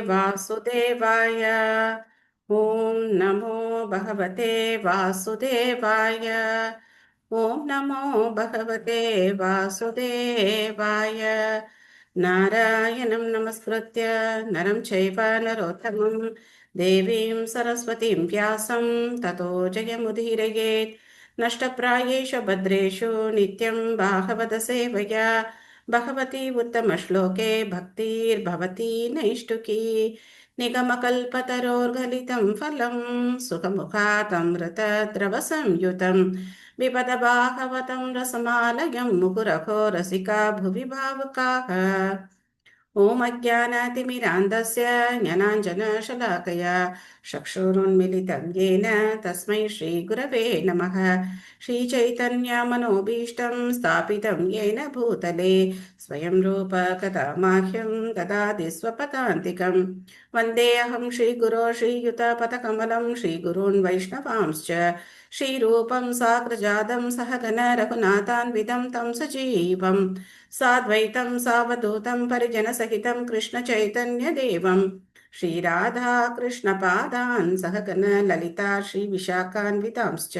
वासुदेवाय। ॐ नमो भगवते वासुदेवाय। ॐ नमो भगवते वासुदेवाय। नारायणं नमस्कृत्य नरं चैव नरोत्तमं देवीं सरस्वतीं व्यासं ततो जयमुदीरयेत्। नष्टप्रायेषु भद्रेषु नित्यं भागवत सेवया भगवती उत्तमश्लोके भक्तिर्भवती नैष्टुकी। निगमकल्पतरोर्गलितं फलं सुखमुखातमृतद्रवसंयुतं विपद भागवतं रसमालयं मुहुरहो रसिका भुवि भावुकाः। ॐ अज्ञानातिमिरान्धस्य ज्ञानाञ्जनशलाकया चक्षुरुन्मिलितं येन तस्मै श्रीगुरवे नमः। श्रीचैतन्यमनोभीष्टं स्थापितं येन भूतले स्वयं रूप कदा माह्यं ददाति स्वपदान्तिकं। वन्देऽहं श्रीगुरो श्रीयुतपदकमलं श्रीगुरून् वैष्णवांश्च श्रीरूपं साग्रजातं सहगण रघुनाथान्वितं तं सजीवम् साद्वैतं सावधूतं परिजनसहितं कृष्णचैतन्यदेवं श्रीराधा कृष्णपादान् सहगण ललिता श्रीविशाखान्वितांश्च।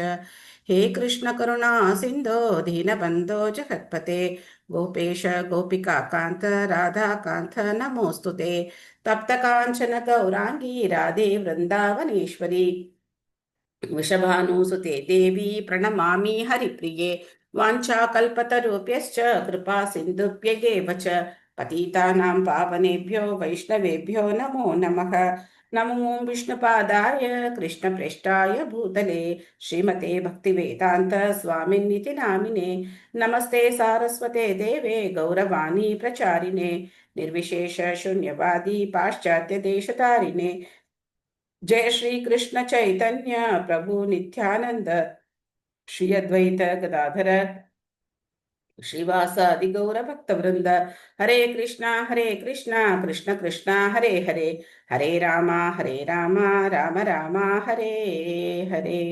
हे कृष्ण करुणा सिन्धो दीनबन्धो जगत्पते गोपेश गोपिकान्त राधाकान्त नमोऽस्तु ते। तप्तकाञ्चन गौराङ्गी राधे वृन्दावनेश्वरी वृषभानुसुते देवी प्रणमामि हरिप्रिये। वाञ्छाकल्पतरुभ्यश्च कृपा सिन्धुभ्येव च पतितानां पावनेभ्यो वैष्णवेभ्यो नमो नमः। नमो विष्णुपादाय कृष्णप्रेष्ठाय भूतले श्रीमते भक्तिवेदान्त स्वामिन्निति नामिने। नमस्ते सारस्वते देवे गौरवाणी प्रचारिणे निर्विशेष शून्यवादी पाश्चात्य देशतारिणे। जय श्री कृष्ण चैतन्य प्रभु नित्यानंद श्री अद्वैत गदाधर श्रीवासादि गौर भक्त वृंद। हरे कृष्णा कृष्ण कृष्णा हरे हरे हरे राम राम राम हरे हरे।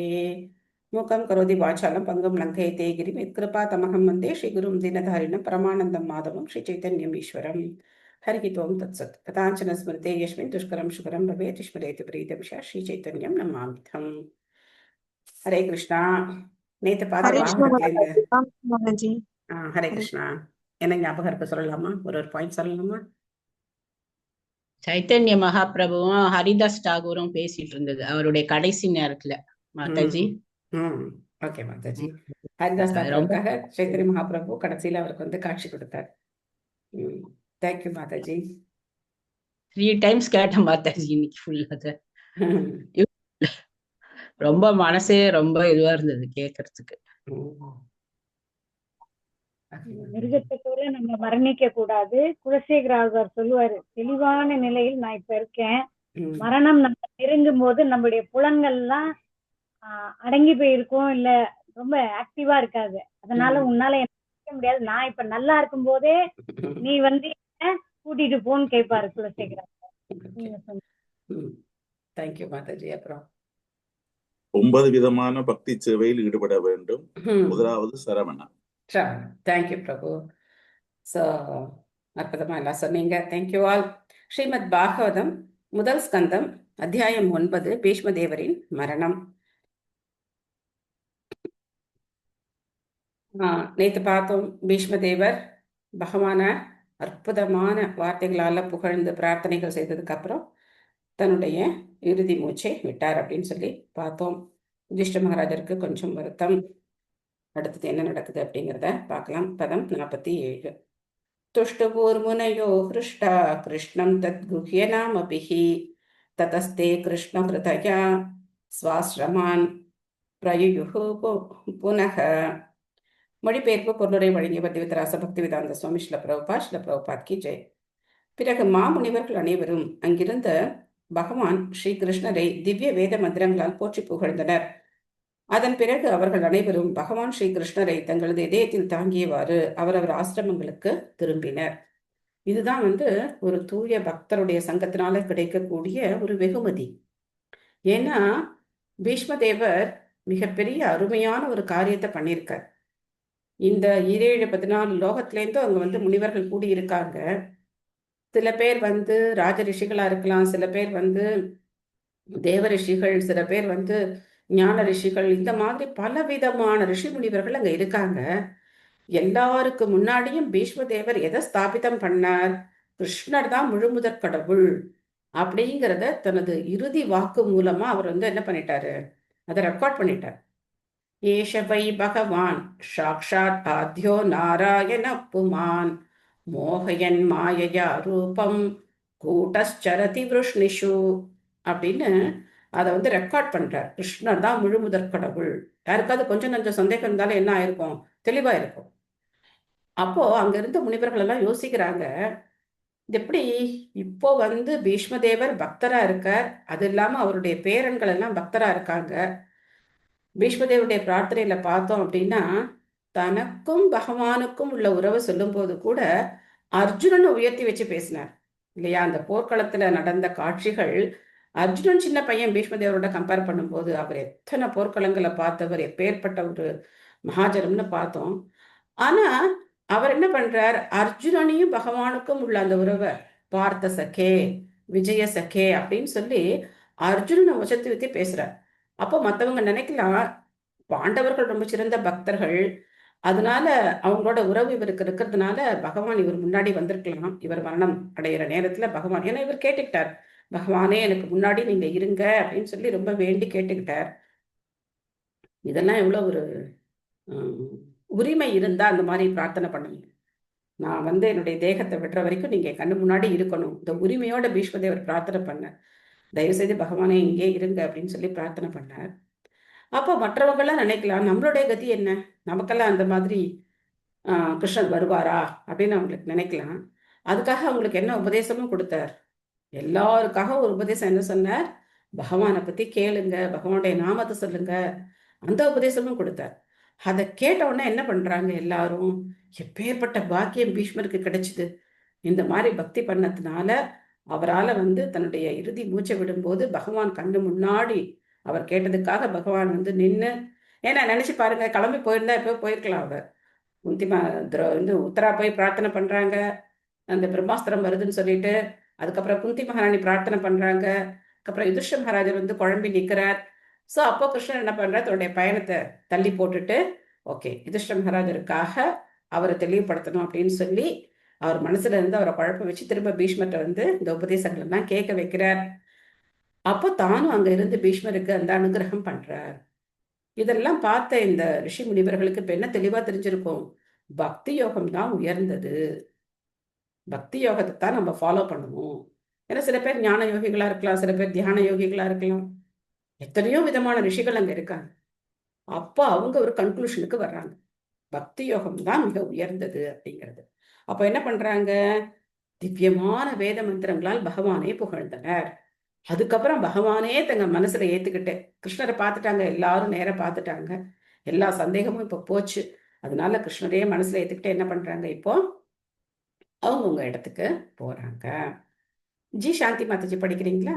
मूकं करोति वाचालं पंगुं लङ्घयते गिरिं यत्कृपातमहं वन्दे श्रीगुरुं दीनधारिणं परमानन्दं माधवं श्रीचैतन्यम् ईश्वरम्। हरिः ओं तत्सत्। कथाञ्चन स्मृते यस्मिन् दुष्करं सुकरं भवेत् स्मरेति प्रीतं श्रीचैतन्यं नमामिथम्। हरे कृष्णा। நேத்து பார்த்த ஹரே கிருஷ்ணா வாகனத்துல மாதாஜி. ஹரே கிருஷ்ணா. என்ன ஞாபகம் இருக்க சொல்லலாமா? ஒரு பாயிண்ட் சொல்லலாமா? சைத்தன்ய மகாபிரபுவும் ஹரிதாஸ் டாகூரும் பேசிட்டு இருந்தது அவருடைய கடைசி நேரத்துல மாதாஜி. ஓகே மாதாஜி. ஹரிதாஸ் தாக்கூருக்காக சைத்தன்ய மகாபிரபு கடைசியில அவருக்கு வந்து காட்சி கொடுத்தார். தேங்க்யூ மாதாஜி. 3 times கேட்டேன் மாதாஜி இன்னைக்கு ஃபுல்லா. ரொம்ப மனசே ரொம்ப இதுவா இருந்தது கேட்கறதுக்கு. மிருகத்தை போல நம்ம மரணிக்க கூடாது. குலசேகராஜர் சொல்லுவாரு, தெளிவான நிலையில் நான் இப்ப இருக்கேன். மரணம் நம்ம நெருங்கும் போது நம்மளுடைய புலன்கள் எல்லாம் அடங்கி போயிருக்கும், இல்ல ரொம்ப ஆக்டிவா இருக்காது. அதனால உன்னால என்ன முடியாது, நான் இப்ப நல்லா இருக்கும் போதே நீ வந்து கூட்டிட்டு போன்னு கேட்பாரு குலசேகராஜர். நீங்க சொல்லுங்க. அப்புறம் 9 விதமான பக்தி சேவையில் ஈடுபட வேண்டும். முதலாவது சரவணா. தேங்க்யூ பிரபு. ஸோ அற்புதமா எல்லாம் சொன்னீங்க. Thank you all. ஸ்ரீமத் பாகவதம் முதல் ஸ்கந்தம் அத்தியாயம் 9 பீஷ்மதேவரின் மரணம். நேற்று பார்த்தோம், பீஷ்மதேவர் பகவான அற்புதமான வார்த்தைகளால புகழ்ந்து பிரார்த்தனைகள் செய்ததுக்கு அப்புறம் தன்னுடைய இறுதி மூச்சை விட்டார் அப்படின்னு சொல்லி பார்த்தோம். யுதிஷ்ட மகாராஜருக்கு கொஞ்சம் வருத்தம். அடுத்தது என்ன நடக்குது அப்படிங்கிறத பார்க்கலாம். பதம் 47. துஷ்டுபூர்முனையோ ஹிருஷ்டா கிருஷ்ணம் தத் குஹ்ய நாமபிஹி ததஸ்தே கிருஷ்ண ஹிருதயா ஸ்வாஸ்ரமான் பிரயுயுஹு புனக. மொழிபெயர்ப்பு பொருளுரை வழங்கியவர் திவிதராச பக்தி வேதாந்த சுவாமி ஸ்ரீல பிரபுபாத் கி ஜெய். பிறகு மாமுனிவர்கள் அனைவரும் அங்கிருந்த பகவான் ஸ்ரீ கிருஷ்ணரை திவ்ய வேத மந்திரங்களால் போற்றி புகழ்ந்தனர். அதன் பிறகு அவர்கள் அனைவரும் பகவான் ஸ்ரீ கிருஷ்ணரை தங்களது இதயத்தில் தாங்கியவாறு அவரவர் ஆசிரமங்களுக்கு திரும்பினர். இதுதான் ஒரு தூய பக்தருடைய சங்கத்தினால கிடைக்கக்கூடிய ஒரு வெகுமதி. ஏன்னா பீஷ்மதேவர் மிகப்பெரிய அருமையான ஒரு காரியத்தை பண்ணியிருக்கார். இந்த 17-14 லோகத்திலேருந்தும் அங்க முனிவர்கள் கூடி இருக்காங்க. சில பேர் வந்து ராஜ ரிஷிகளா இருக்கலாம், சில பேர் வந்து தேவ ரிஷிகள், சில பேர் வந்து ஞான ரிஷிகள், இந்த மாதிரி பலவிதமான ரிஷி முனிவர்கள் அங்க இருக்காங்க. எல்லாருக்கு முன்னாடியும் பீஷ்ம தேவர் எதை ஸ்தாபிதம் பண்ணார்? கிருஷ்ணர் தான் முழுமுதற் கடவுள் அப்படிங்கிறத தனது இறுதி வாக்கு மூலமா அவர் வந்து என்ன பண்ணிட்டாரு? அதை ரெக்கார்ட் பண்ணிட்டார். ஏஷ வை பகவான் சாக்ஷாத் ஆத்யோ நாராயண புமான் மோகயன் மாயையா ரூபம் கூட்டஸ்சரதி விருஷ்ணிஷு அப்படின்னு அதை வந்து ரெக்கார்ட் பண்றார். கிருஷ்ணர் தான் முழுமுதற் கடவுள். யாருக்காவது கொஞ்சம் கொஞ்சம் சந்தேகம் இருந்தாலும் என்ன ஆயிருக்கும்? தெளிவா இருக்கும். அப்போ அங்க இருந்த முனிவர்கள் எல்லாம் யோசிக்கிறாங்க, இது எப்படி இப்போ வந்து பீஷ்மதேவர் பக்தரா இருக்கார், அது இல்லாம அவருடைய பேரன்கள் எல்லாம் பக்தரா இருக்காங்க. பீஷ்மதேவருடைய பிரார்த்தனையில பார்த்தோம் அப்படின்னா, தனக்கும் பகவானுக்கும் உள்ள உறவை சொல்லும் போது கூட அர்ஜுனனை உயர்த்தி வச்சு பேசினார் இல்லையா? அந்த போர்க்களத்துல நடந்த காட்சிகள், அர்ஜுனன் சின்ன பையன் பீஷ்மதேவரோட கம்பேர் பண்ணும்போது அவர் எத்தனை போர்க்களங்களை பார்த்தவர், எப்பேற்பட்ட ஒரு மகாஜனம்னு பார்த்தோம். ஆனா அவர் என்ன பண்றார்? அர்ஜுனனையும் பகவானுக்கும் உள்ள அந்த உறவை பார்த்த சகே, விஜய சகே அப்படின்னு சொல்லி அர்ஜுனனை உச்சத்தி வச்சு பேசுறார். அப்போ மற்றவங்க நினைக்கலாம், பாண்டவர்கள் ரொம்ப சிறந்த பக்தர்கள், அதனால அவங்களோட உறவு இவருக்கு இருக்கிறதுனால பகவான் இவர் முன்னாடி வந்திருக்கலாம். இவர் மரணம் அடைகிற நேரத்துல பகவான், ஏன்னா இவர் கேட்டுக்கிட்டார், பகவானே எனக்கு முன்னாடி நீங்க இருங்க அப்படின்னு சொல்லி ரொம்ப வேண்டி கேட்டுக்கிட்டார். இதெல்லாம் எவ்வளவு ஒரு உரிமை இருந்தா அந்த மாதிரி பிரார்த்தனை பண்ணுங்க. நான் வந்து என்னுடைய தேகத்தை விடுற வரைக்கும் நீங்க கண்ணு முன்னாடி இருக்கணும், இந்த உரிமையோட பீஷ்மதேவர் பிரார்த்தனை பண்ணார். தயவுசெய்து பகவானே இங்கே இருங்க அப்படின்னு சொல்லி பிரார்த்தனை பண்ணார். அப்போ மற்றவங்கெல்லாம் நினைக்கலாம், நம்மளுடைய கதி என்ன, நமக்கெல்லாம் அந்த மாதிரி கிருஷ்ணர் வருவாரா அப்படின்னு அவங்களுக்கு நினைக்கலாம். அதுக்காக அவங்களுக்கு என்ன உபதேசமும் கொடுத்தார்? எல்லாருக்காக ஒரு உபதேசம் என்ன சொன்னார்? பகவானை பத்தி கேளுங்க, பகவானுடைய நாமத்தை சொல்லுங்க, அந்த உபதேசமும் கொடுத்தார். அதை கேட்ட உடனே என்ன பண்றாங்க எல்லாரும்? எப்பேற்பட்ட பாக்கியம் பீஷ்மருக்கு கிடைச்சிது! இந்த மாதிரி பக்தி பண்ணதுனால அவரால் வந்து தன்னுடைய இறுதி மூச்சை விடும்போது பகவான் கண்ணு முன்னாடி அவர் கேட்டதுக்காக பகவான் வந்து நின்று, ஏன்னா நினைச்சு பாருங்க, கிளம்பி போயிருந்தா எப்போ போயிருக்கலாம். அவர் குந்திமா வந்து உத்தரா போய் பிரார்த்தனை பண்றாங்க, அந்த பிரம்மாஸ்திரம் வருதுன்னு சொல்லிட்டு. அதுக்கப்புறம் குந்தி மகாராணி பிரார்த்தனை பண்றாங்க. அதுக்கப்புறம் யுதிஷ்ட மகாராஜர் வந்து குழம்பி நிற்கிறார். ஸோ அப்போ கிருஷ்ணன் என்ன பண்றார்? தன்னுடைய பயணத்தை தள்ளி போட்டுட்டு, ஓகே யுதிஷ்ட மகாராஜருக்காக அவரை தெளிவுபடுத்தணும் அப்படின்னு சொல்லி அவர் மனசுல இருந்து அவரை குழப்ப வச்சு திரும்ப பீஷ்மர்கிட்ட வந்து இந்த உபதேசங்கள் எல்லாம் கேட்க வைக்கிறார். அப்போ தானும் அங்க இருந்து பீஷ்மருக்கு அந்த அனுகிரகம் பண்றார். இதெல்லாம் பார்த்த இந்த ரிஷி முனிவர்களுக்கு இப்ப என்ன தெளிவா தெரிஞ்சிருக்கும்? பக்தி யோகம் தான் உயர்ந்தது, பக்தி யோகத்தை தான் நம்ம ஃபாலோ பண்ணணும். ஏன்னா சில பேர் ஞான யோகிகளா இருக்கலாம், சில பேர் தியான யோகிகளா இருக்கலாம், எத்தனையோ விதமான ரிஷிகள் அங்க இருக்காங்க. அப்போ அவங்க ஒரு கன்க்ளூஷனுக்கு வர்றாங்க, பக்தி யோகம் தான் மிக உயர்ந்தது அப்படிங்கிறது. அப்போ என்ன பண்றாங்க? திவ்யமான வேத மந்திரங்களால் பகவானே புகழ்ந்தனர். அதுக்கப்புறம் பகவானே தங்க மனசுல ஏத்துக்கிட்டு கிருஷ்ணரை பார்த்துட்டாங்க, எல்லாரும் நேர பார்த்துட்டாங்க, எல்லா சந்தேகமும் இப்ப போச்சு. அதனால கிருஷ்ணரையே மனசுல ஏத்துக்கிட்டு என்ன பண்றாங்க? இப்போ அவங்கவுங்க இடத்துக்கு போறாங்க. ஜி சாந்தி மாதாஜி படிக்கிறீங்களா?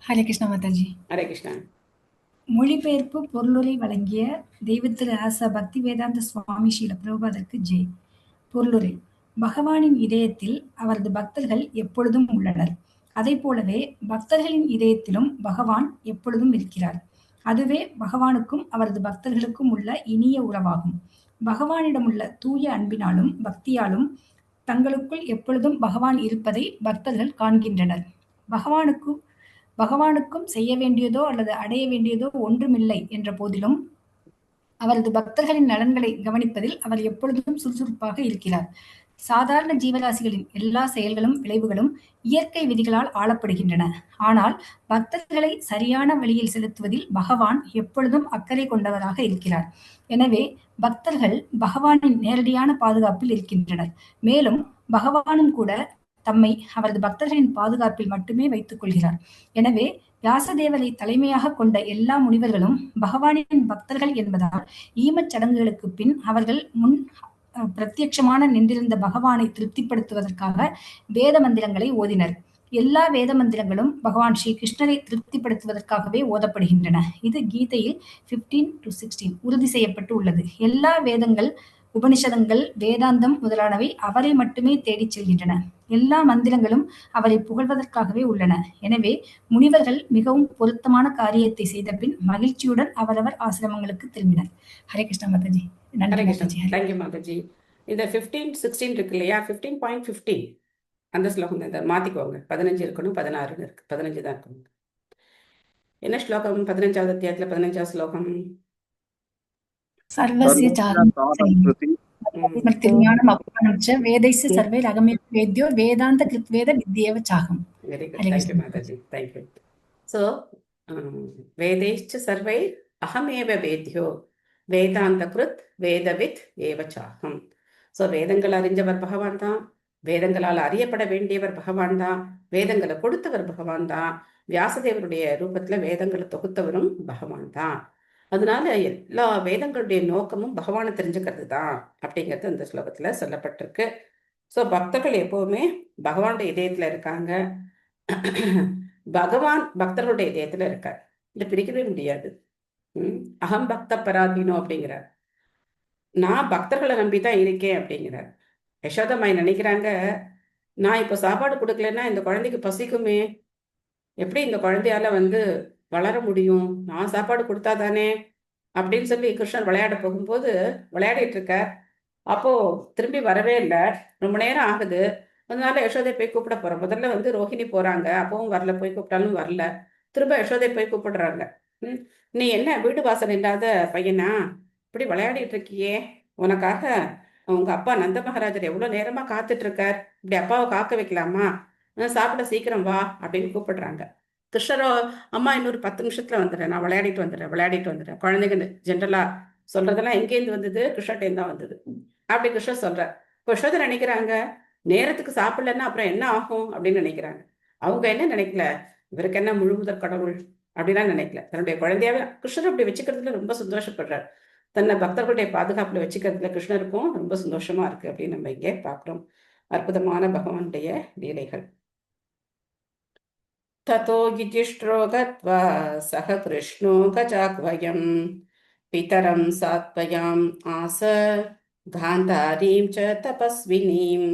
ஹரே கிருஷ்ணா மாதாஜி. ஹரே கிருஷ்ணா. மொழிபெயர்ப்பு பொருளுரை வழங்கிய தெய்வத்திரு ஆசா பக்தி வேதாந்த சுவாமி ஸ்ரீல பிரபுபாதருக்கு ஜெய். பொருளுரை. பகவானின் இதயத்தில் அவரது பக்தர்கள் எப்பொழுதும் உள்ளனர். அதை போலவே பக்தர்களின் இதயத்திலும் பகவான் எப்பொழுதும் இருக்கிறார். அதுவே பகவானுக்கும் அவரது பக்தர்களுக்கும் உள்ள இனிய உறவாகும். பகவானிடமுள்ள தூய அன்பினாலும் பக்தியாலும் தங்களுக்குள் எப்பொழுதும் பகவான் இருப்பதை பக்தர்கள் காண்கின்றனர். பகவானுக்கும் செய்ய வேண்டியதோ அல்லது அடைய வேண்டியதோ ஒன்றுமில்லை என்ற போதிலும் அவரது பக்தர்களின் நலன்களை கவனிப்பதில் அவர் எப்பொழுதும் சுறுசுறுப்பாக இருக்கிறார். சாதாரண ஜீவராசிகளின் எல்லா செயல்களும் விளைவுகளும் இயற்கை விதிகளால் ஆளப்படுகின்றன. ஆனால் பக்தர்களை சரியான வழியில் செலுத்துவதில் பகவான் எப்பொழுதும் அக்கறை கொண்டவராக இருக்கிறார். எனவே பக்தர்கள் பகவானின் நேரடியான பாதுகாப்பில் இருக்கின்றனர். மேலும் பகவானும் கூட தம்மை அவரது பக்தர்களின் பாதுகாப்பில் மட்டுமே வைத்துக் கொள்கிறார். எனவே வியாசதேவரை தலைமையாக கொண்ட எல்லா முனிவர்களும் பகவானின் பக்தர்கள் என்பதால் ஈமச் சடங்குகளுக்கு பின் அவர்கள் முன் பிரத்யட்சமான நின்றிருந்த பகவானை திருப்திப்படுத்துவதற்காக வேத மந்திரங்களை ஓதினர். எல்லா வேத மந்திரங்களும் பகவான் ஸ்ரீ கிருஷ்ணரை திருப்திப்படுத்துவதற்காகவே ஓதப்படுகின்றன. இது கீதையில் 15-16 உறுதி செய்யப்பட்டு உள்ளது. எல்லா வேதங்கள் உபனிஷதங்கள், வேதாந்தம் முதலானவை அவரை மட்டுமே தேடிச் செல்கின்றன. எல்லா மந்திரங்களும் அவரை புகழ்வதற்காகவே உள்ளன. எனவே முனிவர்கள் மிகவும் பொருத்தமான காரியத்தை செய்த பின் மகிழ்ச்சியுடன் அவரவர் ஆசிரமங்களுக்கு திரும்பினர். ஹரே கிருஷ்ணா மாதாஜி. நன்றி ஹரே கிருஷ்ணா. மாதாஜி. தேங்க்யூ மாதாஜி. இந்த 15-16 இருக்கு இல்லையா, 15.15 அந்த ஸ்லோகம் இந்த மாத்திக்கோங்க. 15 இருக்கணும், 16 இருக்கு. 15 தான் இருக்கணும். என்ன ஸ்லோகம்? 15வது அத்தியாயத்துல 15வது ஸ்லோகம். சர்வஸ்ய சாரம் ஞானம் அபானம் ச வேதைஸ்ய சர்வைர் அகமே வேத்யோ வேதாந்த கிருத்வேத வித்யேவ சாகம். Very good. Hare thank you Krishna. மாதாஜி. தேங்க்யூ. ஸோ வேதைச்ச சர்வை அகமேவ வேத்யோ வேதாந்த கிருத் வேதவித் ஏவச்சாகம். ஸோ வேதங்கள் அறிஞ்சவர் பகவான் தான், வேதங்களால் அறியப்பட வேண்டியவர் பகவான் தான், வேதங்களை கொடுத்தவர் பகவான் தான், வியாசதேவருடைய ரூபத்துல வேதங்களை தொகுத்தவரும் பகவான் தான். அதனால எல்லா வேதங்களுடைய நோக்கமும் பகவானை தெரிஞ்சுக்கிறது தான் அப்படிங்கிறது அந்த ஸ்லோகத்துல சொல்லப்பட்டிருக்கு. ஸோ பக்தர்கள் எப்பவுமே பகவானுடைய இதயத்துல இருக்காங்க, பகவான் பக்தர்களுடைய இதயத்துல இருக்கார். இதை பிரிக்கவே முடியாது. அகம் பக்த பராதீனோ அப்படிங்கிறார். நான் பக்தர்களை நம்பிதான் இருக்கேன் அப்படிங்கிறார். யசோதமாய் நினைக்கிறாங்க, நான் இப்போ சாப்பாடு கொடுக்கலன்னா இந்த குழந்தைக்கு பசிக்குமே, எப்படி இந்த குழந்தையால வளர முடியும், நான் சாப்பாடு கொடுத்தா தானே அப்படின்னு சொல்லி கிருஷ்ணர் விளையாட போகும்போது விளையாடிட்டு இருக்கார். அப்போ திரும்பி வரவே இல்லை, ரொம்ப நேரம் ஆகுது. அதனால யசோதை போய் கூப்பிட போறோம். முதல்ல ரோஹிணி போறாங்க, அப்பவும் வரல, போய் கூப்பிட்டாலும் வரல. திரும்ப யசோதை போய் கூப்பிடுறாங்க. நீ என்ன வீடு வாசல் இல்லாத பையனா, இப்படி விளையாடிட்டு இருக்கியே, உனக்காக உங்க அப்பா நந்த மகாராஜர் எவ்வளவு நேரமா காத்துட்டு இருக்கார், இப்படி அப்பாவை காக்க வைக்கலாமா, சாப்பிட சீக்கிரம் வா அப்படின்னு கூப்பிடுறாங்க. கிருஷ்ணரோ, அம்மா இன்னொரு 10 நிமிஷத்துல வந்துடுறேன், நான் விளையாடிட்டு வந்துடுறேன். குழந்தைங்க ஜென்ரலா சொல்றதெல்லாம் எங்கேருந்து வந்தது? கிருஷ்ணர்டேந்து தான் வந்தது. அப்படி கிருஷ்ணர் சொல்றார். இப்போ யசோதை நினைக்கிறாங்க, நேரத்துக்கு சாப்பிடலன்னா அப்புறம் என்ன ஆகும் அப்படின்னு நினைக்கிறாங்க. அவங்க என்ன நினைக்கல, இவருக்கு என்ன முழு முதற் கடவுள் அப்படிலாம் நினைக்கல. தன்னுடைய குழந்தையாவே கிருஷ்ணர் அப்படி வச்சுக்கிறதுல ரொம்ப சந்தோஷப்படுறார். தன்னை பக்தர்களுடைய பாதுகாப்புல வச்சுக்கிறதுல கிருஷ்ணருக்கும் ரொம்ப சந்தோஷமா இருக்கு அப்படின்னு நம்ம இங்கே பார்க்கிறோம். அற்புதமான பகவானுடைய லீலைகள். ததோ யுதிஷ்டிரோ கத்வா சக கிருஷ்ணோ கஜாக்வயம் பிதரம் சாத்வயாம் ஆச காந்தாரீம் ச தபஸ்வினீம்.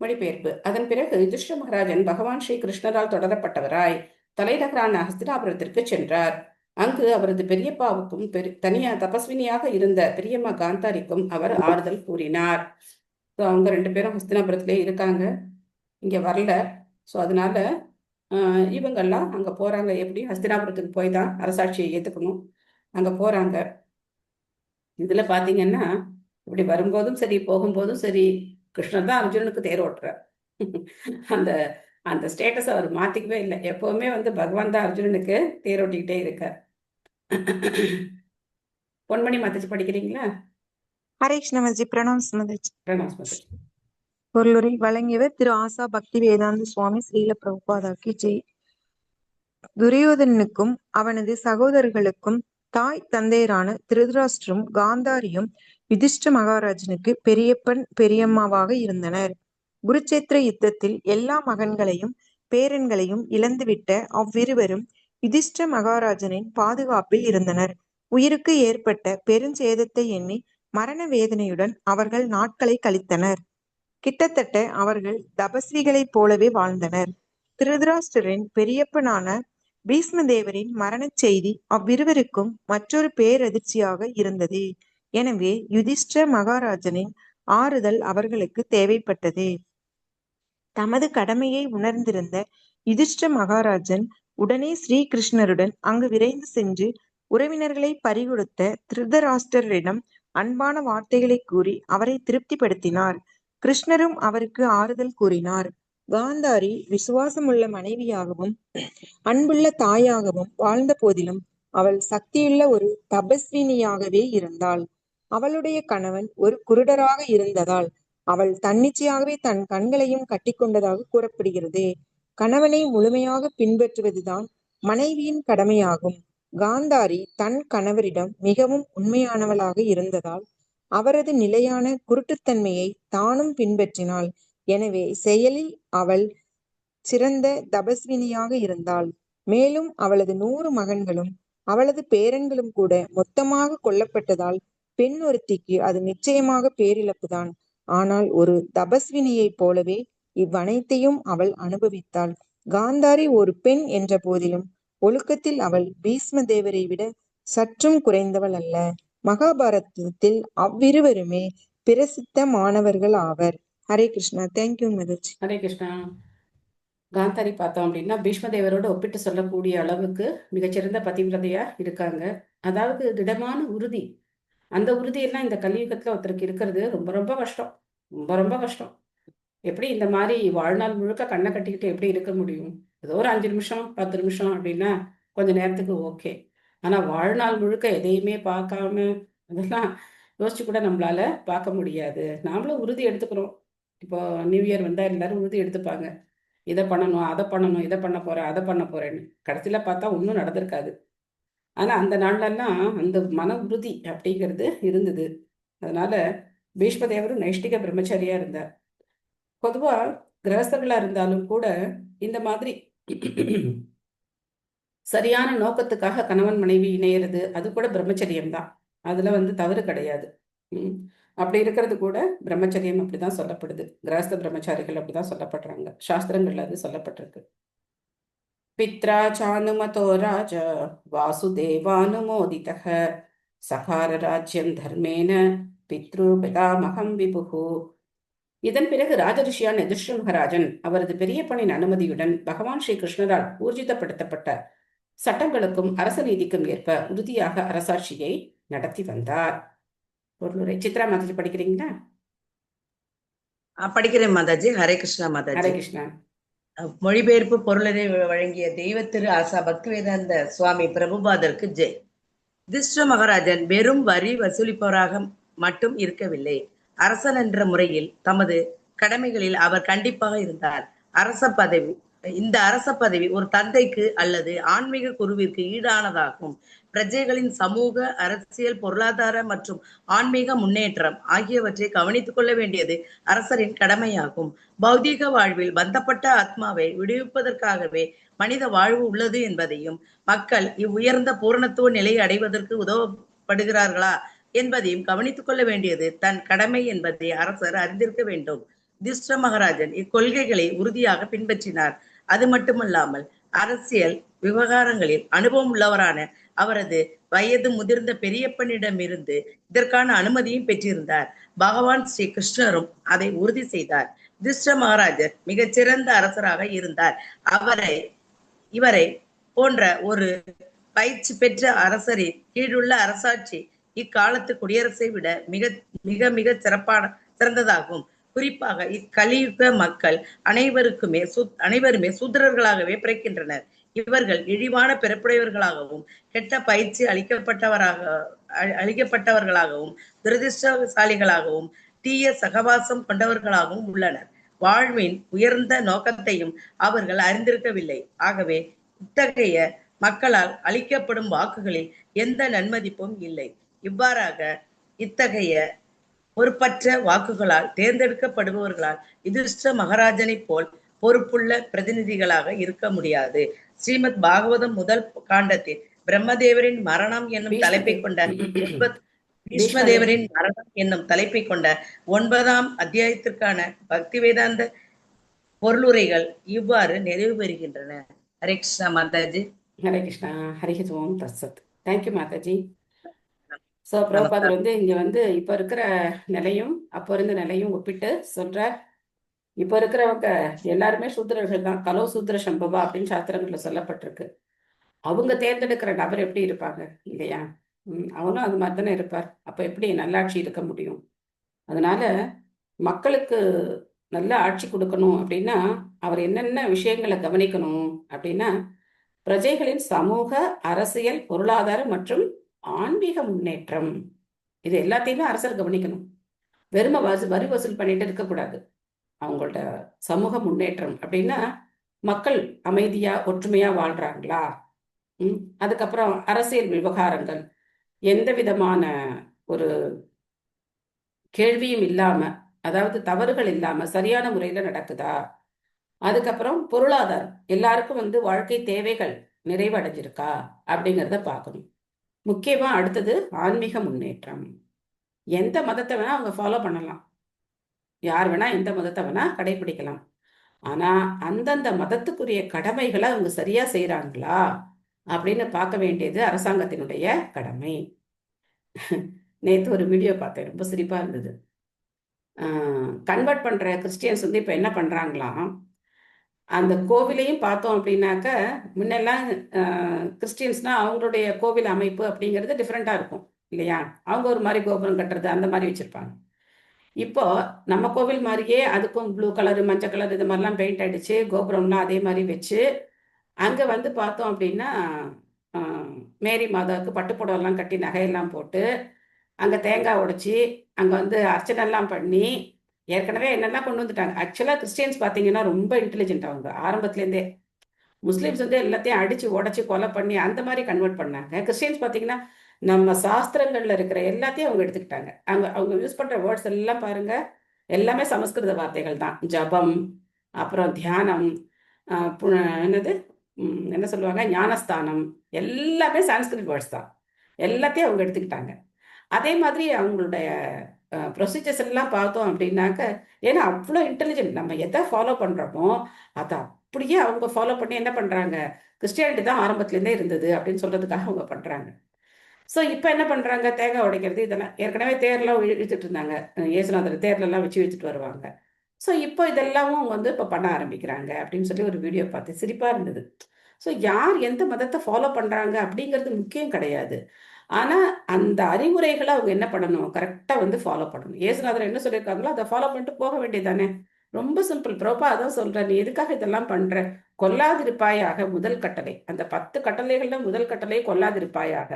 மொழிபெயர்ப்பு. அதன் பிறகு யுதிஷ்டிர மகாராஜன் பகவான் ஸ்ரீ கிருஷ்ணரால் தொடரப்பட்டவராய் தலைநகரான ஹஸ்தினாபுரத்திற்கு சென்றார். அங்கு அவரது பெரியப்பாவுக்கும் தனியா தபஸ்வினியாக இருந்த பெரியம்மா காந்தாரிக்கும் அவர் ஆறுதல் கூறினார். ஸோ அவங்க 2 பேரும் ஹஸ்தினாபுரத்திலே இருக்காங்க, இங்க வரல. ஸோ அதனால இவங்கெல்லாம் அங்க போறாங்க. எப்படி? ஹஸ்தினாபுரத்துக்கு போய் தான் அரசாட்சியை ஏத்துக்கணும். அங்க போறாங்க. இதுல பாத்தீங்கன்னா இப்படி வரும்போதும் சரி போகும்போதும் சரி கிருஷ்ணர் தான் அர்ஜுனனுக்கு தேர் ஓட்டுறார். அந்த அந்த ஸ்டேட்டஸ் அவர் மாத்திக்கவே இல்லை. எப்பவுமே பகவான் தான் அர்ஜுனனுக்கு தேர் ஓட்டிக்கிட்டே இருக்கார். பொன்மணி மாதாஜி படிக்கிறீங்களா? ஹரே கிருஷ்ண மாதாஜி. பிரணாம் மாதாஜி. பிரணாம் மாதாஜி. பொருளுரை வழங்கியவர் திரு ஆசா பக்தி வேதாந்த சுவாமி ஸ்ரீல பிரபுபாதாக்கு ஜெய். துரியோதனனுக்கும் அவனது சகோதரர்களுக்கும் தாய் தந்தையரான திருதராஷ்டிரம் காந்தாரியும் யுதிஷ்ட மகாராஜனுக்கு பெரியப்பன் பெரியம்மாவாக இருந்தனர். குருச்சேத்திர யுத்தத்தில் எல்லா மகன்களையும் பேரன்களையும் இழந்துவிட்ட அவ்விருவரும் யுதிஷ்ட மகாராஜனின் பாதுகாப்பில் இருந்தனர். உயிருக்கு ஏற்பட்ட பெருஞ்சேதத்தை எண்ணி மரண வேதனையுடன் அவர்கள் நாட்களை கழித்தனர். கிட்டத்தட்ட அவர்கள் தபஸ்விகளைப் போலவே வாழ்ந்தனர். திருதராஷ்டிரரின் பெரியப்பனான பீஷ்மதேவரின் மரணச் செய்தி அவ்விருவருக்கும் மற்றொரு பேரதிர்ச்சியாக இருந்தது. எனவே யுதிஷ்ட மகாராஜனின் ஆறுதல் அவர்களுக்கு தேவைப்பட்டது. தமது கடமையை உணர்ந்திருந்த யுதிஷ்ட மகாராஜன் உடனே ஸ்ரீகிருஷ்ணருடன் அங்கு விரைந்து சென்று உறவினர்களை பறிகொடுத்த திருதராஷ்டிரரிடம் அன்பான வார்த்தைகளை கூறி அவரை திருப்திப்படுத்தினார். கிருஷ்ணரும் அவருக்கு ஆறுதல் கூறினார். காந்தாரி விசுவாசமுள்ள மனைவியாகவும் அன்புள்ள தாயாகவும் வாழ்ந்த போதிலும் அவள் சக்தியுள்ள ஒரு தபஸ்வினியாகவே இருந்தாள். அவளுடைய கணவன் ஒரு குருடராக இருந்ததால் அவள் தன்னிச்சையாகவே தன் கண்களையும் கட்டிக்கொண்டதாக கூறப்படுகிறது. கணவனை முழுமையாக பின்பற்றுவதுதான் மனைவியின் கடமையாகும். காந்தாரி தன் கணவரிடம் மிகவும் உண்மையானவளாக இருந்ததால் அவரது நிலையான குருட்டுத்தன்மையை தானும் பின்பற்றினாள். எனவே செயலில் அவள் சிறந்த தபஸ்வினியாக இருந்தாள். மேலும் அவளது 100 மகன்களும் அவளது பேரன்களும் கூட மொத்தமாக கொல்லப்பட்டதால் பெண் ஒருத்திக்கு அது நிச்சயமாக பேரிழப்புதான். ஆனால் ஒரு தபஸ்வினியைப் போலவே இவ்வனைத்தையும் அவள் அனுபவித்தாள். காந்தாரி ஒரு பெண் என்ற போதிலும் ஒழுக்கத்தில் அவள் பீஷ்ம தேவரை விட சற்றும் குறைந்தவள் அல்ல. மகாபாரதத்தில் அவ்விருவருமே பிரசித்தமானவர்கள் ஆவர். ஹரே கிருஷ்ணா. தேங்க்யூ மதர்ஜி. ஹரே கிருஷ்ணா. காந்தாரி பார்த்தோம் அப்படின்னா பீஷ்மதேவரோட ஒப்பிட்டு சொல்லக்கூடிய அளவுக்கு மிகச்சிறந்த பதிவிரதையா இருக்காங்க. அதாவது திடமான உறுதி. அந்த உறுதியெல்லாம் இந்த கலியுகத்துல ஒருத்தருக்கு இருக்கிறது ரொம்ப ரொம்ப கஷ்டம். ரொம்ப ரொம்ப கஷ்டம். எப்படி இந்த மாதிரி வாழ்நாள் முழுக்க கண்ணை கட்டிக்கிட்டு எப்படி இருக்க முடியும்? ஏதோ ஒரு 5 நிமிஷம் 10 நிமிஷம் அப்படின்னா கொஞ்ச நேரத்துக்கு ஓகே. ஆனா வாழ்நாள் முழுக்க எதையுமே பார்க்காம அதெல்லாம் யோசிச்சு கூட நம்மளால பார்க்க முடியாது. நாமளும் உறுதி எடுத்துக்கிறோம். இப்போ நியூ இயர் வந்தா எல்லாரும் உறுதி எடுத்துப்பாங்க. இதை பண்ணணும், அதை பண்ணணும், இதை பண்ண போறேன், அதை பண்ண போறேன்னு. கடைசியில பார்த்தா ஒன்றும் நடந்திருக்காது. ஆனா அந்த நாள்லலாம் அந்த மன உறுதி அப்படிங்கிறது இருந்தது. அதனால பீஷ்மதேவரும் நைஷ்டிக பிரம்மச்சாரியா இருந்தார். பொதுவா கிரகஸ்தர்களா இருந்தாலும் கூட இந்த மாதிரி சரியான நோக்கத்துக்காக கணவன் மனைவி இணையிறது அது கூட பிரம்மச்சரியம் தான். அதுல தவறு கிடையாது. அப்படி இருக்கிறது கூட பிரம்மச்சரியம் அப்படிதான் சொல்லப்படுது. கிரகஸ்த பிரம்மச்சாரிகள் அப்படிதான் சொல்லப்படுறாங்க. சாஸ்திரங்கள்ல அது சொல்லப்பட்டிருக்கு. பித்ரா சானுமதோ ராஜ வாசுதேவானுமோதிதः சகார ராஜ்யம் தர்மேன பித்ரு பிதாமகம் விபுகு. இதன் பிறகு ராஜரிஷியான யுதிஷ்டிர மகாராஜன் அவரது பெரியப்பனின் அனுமதியுடன் பகவான் ஸ்ரீ கிருஷ்ணரால் ஊர்ஜிதப்படுத்தப்பட்ட சட்டங்களுக்கும் அரச நீதிக்கும் ஏற்ப உறுதியாக அரசாட்சியை நடத்தி வந்தார். பொருளுரை சித்ரா மாதாஜி படிக்கிறீங்களா? படிக்கிறேன் மாதாஜி. ஹரே கிருஷ்ணா மாதாஜி. ஹரே கிருஷ்ணா. மொழிபெயர்ப்பு பொருளரை வழங்கிய தெய்வ திரு ஆசா பக்திவேதாந்த சுவாமி பிரபுபாதருக்கு ஜெய். யுதிஷ்டிர மகாராஜன் வெறும் வரி வசூலிப்பவராக மட்டும் இருக்கவில்லை. அரசன் என்ற முறையில் தமது கடமைகளில் அவர் கண்டிப்பாக இருந்தார். இந்த அரச பதவி ஒரு தந்தைக்கு அல்லது ஆன்மீக குருவிற்கு ஈடானதாகும். பிரஜைகளின் சமூக, அரசியல், பொருளாதார மற்றும் ஆன்மீக முன்னேற்றம் ஆகியவற்றை கவனித்துக் கொள்ள வேண்டியது அரசரின் கடமையாகும். பௌதீக வாழ்வில் பந்தப்பட்ட ஆத்மாவை விடுவிப்பதற்காகவே மனித வாழ்வு உள்ளது என்பதையும், மக்கள் இவ்வுயர்ந்த பூரணத்துவ நிலையை அடைவதற்கு உதவப்படுகிறார்களா என்பதையும் கவனித்துக் கொள்ள வேண்டியது தன் கடமை என்பதை அரசர் அறிந்திருக்க வேண்டும். யுதிஷ்டிர மகாராஜன் இக்கொள்கைகளை உறுதியாக பின்பற்றினார். அது மட்டுமல்லாமல் அரசியல் விவகாரங்களில் அனுபவம் உள்ளவரான அவரது வயது முதிர்ந்த பெரியப்பனிடமிருந்து இதற்கான அனுமதியும் பெற்றிருந்தார். பகவான் ஸ்ரீ கிருஷ்ணரும் அதை உறுதி செய்தார். யுதிஷ்டிர மகாராஜர் மிகச்சிறந்த அரசராக இருந்தார். இவரை போன்ற ஒரு பயிற்சி பெற்ற அரசரின் கீழுள்ள அரசாட்சி இக்காலத்து குடியரசை விட மிக மிக மிக சிறந்ததாகும். குறிப்பாக இக்கலியுக மக்கள் அனைவருமே சூத்திரர்களாகவே பிறக்கின்றனர். இவர்கள் இழிவான பிறப்புடையவர்களாகவும் கெட்ட பயிற்சி அளிக்கப்பட்டவர்களாகவும் துரதிர்ஷ்டசாலிகளாகவும் தீய சகவாசம் கொண்டவர்களாகவும் உள்ளனர். வாழ்வின் உயர்ந்த நோக்கத்தையும் அவர்கள் அறிந்திருக்கவில்லை. ஆகவே இத்தகைய மக்களால் அளிக்கப்படும் வாக்குகளில் எந்த நன்மதிப்பும் இல்லை. இவ்வாறாக இத்தகைய பொறுப்பற்ற வாக்குகளால் தேர்ந்தெடுக்கப்படுபவர்களால் யுதிஷ்டிர மகாராஜனை போல் பொறுப்புள்ள பிரதிநிதிகளாக இருக்க முடியாது. ஸ்ரீமத் பாகவதம் முதல் காண்டத்தில் பிரம்மதேவரின் மரணம் என்னும் தலைப்பை கொண்ட பீஷ்மதேவரின் மரணம் என்னும் தலைப்பை கொண்ட 9ஆம் அத்தியாயத்திற்கான பக்தி வேதாந்த பொருளுரைகள் இவ்வாறு நிறைவு பெறுகின்றன. ஹரே கிருஷ்ணா மாதாஜி. ஹரே கிருஷ்ணா. ஹரி ஓம் தத்சத். தேங்க்யூ மாதாஜி. ஸோ பிரபுபாதர் இங்க இப்ப இருக்கிற நிலையும் அப்போ இருந்த நிலையும் ஒப்பிட்டு சொல்றார். இப்ப இருக்கிறவங்க எல்லாருமே சூத்திரர்கள் தான். கலோ சூத்திர சம்பவா அப்படின்னு சாஸ்திரங்கள்ல சொல்லப்பட்டிருக்கு. அவங்க தேர்ந்தெடுக்கிற நபர் எப்படி இருப்பாங்க இல்லையா? அவனும் அது மாதிரி தானே இருப்பார். அப்ப எப்படி நல்லாட்சி இருக்க முடியும்? அதனால மக்களுக்கு நல்ல ஆட்சி கொடுக்கணும் அப்படின்னா அவர் என்னென்ன விஷயங்களை கவனிக்கணும் அப்படின்னா பிரஜைகளின் சமூக, அரசியல், பொருளாதார மற்றும் ஆன்மீக முன்னேற்றம், இது எல்லாத்தையுமே அரசர் கவனிக்கணும். வெறும வரி வசூல் பண்ணிட்டு இருக்கக்கூடாது. அவங்களோட சமூக முன்னேற்றம் அப்படின்னா மக்கள் அமைதியா ஒற்றுமையா வாழ்றாங்களா, அதுக்கப்புறம் அரசியல் விவகாரங்கள் எந்த விதமான ஒரு கேள்வியும் இல்லாம, அதாவது தவறுகள் இல்லாம சரியான முறையில நடக்குதா, அதுக்கப்புறம் பொருளாதாரம் எல்லாருக்கும் வாழ்க்கை தேவைகள் நிறைவடைஞ்சிருக்கா அப்படிங்கிறத பார்க்கணும். முக்கியமா அடுத்தது ஆன்மீக முன்னேற்றம். எந்த மதத்தை வேணா அவங்க ஃபாலோ பண்ணலாம், யார் வேணா எந்த மதத்தை வேணா கடைபிடிக்கலாம். ஆனா அந்தந்த மதத்துக்குரிய கடமைகளை அவங்க சரியா செய்யறாங்களா அப்படின்னு பார்க்க வேண்டியது அரசாங்கத்தினுடைய கடமை. நேற்று ஒரு வீடியோ பார்த்தேன், ரொம்ப சிரிப்பா இருந்தது. கன்வெர்ட் பண்ற கிறிஸ்டியன்ஸ் வந்து இப்ப என்ன பண்றாங்களாம், அந்த கோவிலையும் பார்த்தோம் அப்படின்னாக்க, முன்னெல்லாம் கிறிஸ்டியன்ஸ்னா அவங்களுடைய கோவில் அமைப்பு அப்படிங்கிறது டிஃப்ரெண்டா இருக்கும் இல்லையா, அவங்க ஒரு மாதிரி கோபுரம் கட்டுறது அந்த மாதிரி வச்சிருப்பாங்க. இப்போ நம்ம கோவில் மாதிரியே அதுக்கும் ப்ளூ கலர் மஞ்சள் கலர் இது மாதிரிலாம் பெயிண்ட் அடிச்சு கோபுரம்லாம் அதே மாதிரி வச்சு அங்க வந்து பார்த்தோம் அப்படின்னா மேரி மாதாவுக்கு பட்டுப்புடவெல்லாம் கட்டி நகையெல்லாம் போட்டு அங்க தேங்காய் உடைச்சி அங்க வந்து அர்ச்சனை எல்லாம் பண்ணி ஏற்கனவே என்னெல்லாம் கொண்டு வந்துட்டாங்க. ஆக்சுவலா கிறிஸ்டியன்ஸ் பாத்தீங்கன்னா ரொம்ப இன்டெலிஜென்ட், அவங்க ஆரம்பத்துலேருந்தே. முஸ்லீம்ஸ் வந்து எல்லாத்தையும் அடிச்சு உடைச்சு கொலை பண்ணி அந்த மாதிரி கன்வெர்ட் பண்ணாங்க. கிறிஸ்டியன்ஸ் பாத்தீங்கன்னா நம்ம சாஸ்திரங்கள்ல இருக்கிற எல்லாத்தையும் அவங்க எடுத்துக்கிட்டாங்க. அவங்க யூஸ் பண்ற வேர்ட்ஸ் எல்லாம் பாருங்க, எல்லாமே சமஸ்கிருத வார்த்தைகள் தான். ஜபம், அப்புறம் தியானம், என்னது என்ன சொல்லுவாங்க, ஞானஸ்தானம், எல்லாமே சான்ஸ்கிரிட் வேர்ட்ஸ் தான். எல்லாத்தையும் அவங்க எடுத்துக்கிட்டாங்க. அதே மாதிரி அவங்களுடைய ப்ரொசீஜர்ஸ் எல்லாம் பார்த்தோம் அப்படின்னாக்க, ஏன்னா அவ்வளோ இன்டெலிஜென்ட், நம்ம எதை ஃபாலோ பண்றோமோ அதை அப்படியே அவங்க ஃபாலோ பண்ணி என்ன பண்றாங்க, கிறிஸ்டியானிட்டி தான் ஆரம்பத்துலேருந்தே இருந்தது அப்படின்னு சொல்றதுக்காக அவங்க பண்றாங்க. ஸோ இப்போ என்ன பண்றாங்க, தேங்காய் உடைக்கிறது இதெல்லாம் ஏற்கனவே தேர்லாம் இழுத்துட்டு இருந்தாங்க, இயேசுநாதர் தேர்லெல்லாம் வச்சு இழுத்துட்டு வருவாங்க. ஸோ இப்போ இதெல்லாமும் அவங்க வந்து இப்போ பண்ண ஆரம்பிக்கிறாங்க அப்படின்னு சொல்லி ஒரு வீடியோ பார்த்து சிரிப்பா இருந்தது. ஸோ யார் எந்த மதத்தை ஃபாலோ பண்றாங்க அப்படிங்கிறது முக்கியம் கிடையாது. ஆனா அந்த அறிவுரைகளை அவங்க என்ன பண்ணணும், கரெக்டா வந்து ஃபாலோ பண்ணணும். இயேசுநாதர் என்ன சொல்லியிருக்காங்களோ அதை ஃபாலோ பண்ணிட்டு போக வேண்டியதானே. ரொம்ப சிம்பிள். பிரபா அதான் சொல்றேன், நீ எதுக்காக இதெல்லாம் பண்ற, கொல்லாதிருப்பாயாக முதல் கட்டளை. அந்த 10 கட்டளைகள்ல முதல் கட்டளை கொல்லாதிருப்பாயாக,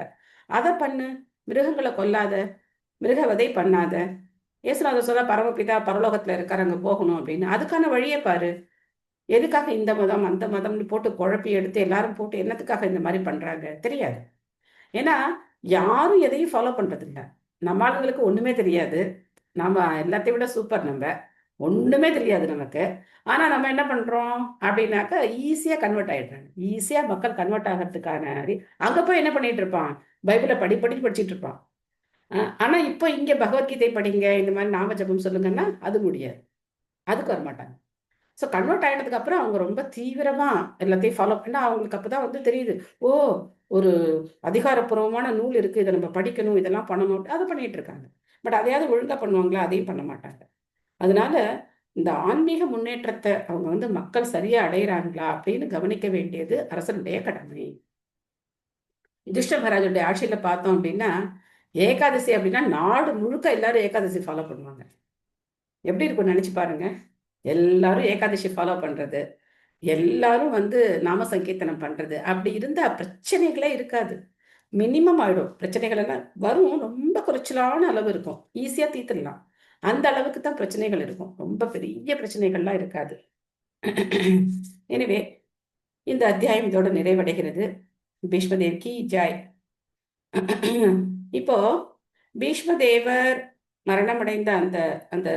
அதை பண்ணு. மிருகங்களை கொல்லாத, மிருகவதை பண்ணாத. இயேசுநாதர் சொல்ல பரமபிதா பரலோகத்துல இருக்காரு, அங்க போகணும் அப்படின்னு. அதுக்கான வழியை பாரு. எதுக்காக இந்த மதம் அந்த மதம்னு போட்டு குழப்பி எடுத்து எல்லாரும் போட்டு என்னத்துக்காக இந்த மாதிரி பண்றாங்க தெரியாது. ஏன்னா யாரும் எதையும் ஃபாலோ பண்றது இல்லை. நம்ம ஆளுங்களுக்கு ஒண்ணுமே தெரியாது, நம்ம எல்லாத்தையும் விட சூப்பர், நம்ம ஒண்ணுமே தெரியாது நமக்கு. ஆனா நம்ம என்ன பண்றோம் அப்படின்னாக்கா ஈஸியா கன்வெர்ட் ஆயிடுறாங்க. ஈஸியா மக்கள் கன்வெர்ட் ஆகிறதுக்கான அங்க போய் என்ன பண்ணிட்டு இருப்பான், பைபிளை படிச்சுட்டு இருப்பான். ஆனா இப்போ இங்க பகவத்கீதை படிங்க, இந்த மாதிரி நாம ஜபம் சொல்லுங்கன்னா அது முடியாது, அதுக்கு வரமாட்டாங்க. ஸோ கன்வெர்ட் ஆகினதுக்கு அப்புறம் அவங்க ரொம்ப தீவிரமா எல்லாத்தையும் ஃபாலோ பண்ணா அவங்களுக்கு அப்பதான் வந்து தெரியுது, ஓ ஒரு அதிகாரப்பூர்வமான நூல் இருக்கு, இதை நம்ம படிக்கணும், இதெல்லாம் பண்ணணும், அதை பண்ணிட்டு இருக்காங்க. பட் அதையாவது ஒழுங்கா பண்ணுவாங்களா, அதையும் பண்ண மாட்டாங்க. அதனால இந்த ஆன்மீக முன்னேற்றத்தை அவங்க வந்து மக்கள் சரியா அடையிறாங்களா அப்படின்னு கவனிக்க வேண்டியது அரசனுடைய கடமை. யுதிஷ்டர் மகாராஜுடைய ஆட்சியில பார்த்தோம் அப்படின்னா ஏகாதசி அப்படின்னா நாடு முழுக்க எல்லாரும் ஏகாதசி ஃபாலோ பண்ணுவாங்க. எப்படி இருக்கும் நினைச்சு பாருங்க, எல்லாரும் ஏகாதசி ஃபாலோ பண்றது, எல்லாரும் வந்து நாம சங்கீர்த்தனம் பண்றது. அப்படி இருந்தா பிரச்சனைகளே இருக்காது, மினிமம் ஆயிடும். பிரச்சனைகள் எல்லாம் வரும், ரொம்ப குறைச்சலான அளவு இருக்கும், ஈஸியா தீர்த்துடலாம். அந்த அளவுக்கு தான் பிரச்சனைகள் இருக்கும், ரொம்ப பெரிய பிரச்சனைகள்லாம் இருக்காது. எனவே இந்த அத்தியாயம் இதோட நிறைவடைகிறது. பீஷ்மதேவ்கி ஜாய். இப்போ பீஷ்மதேவர் மரணமடைந்த அந்த அந்த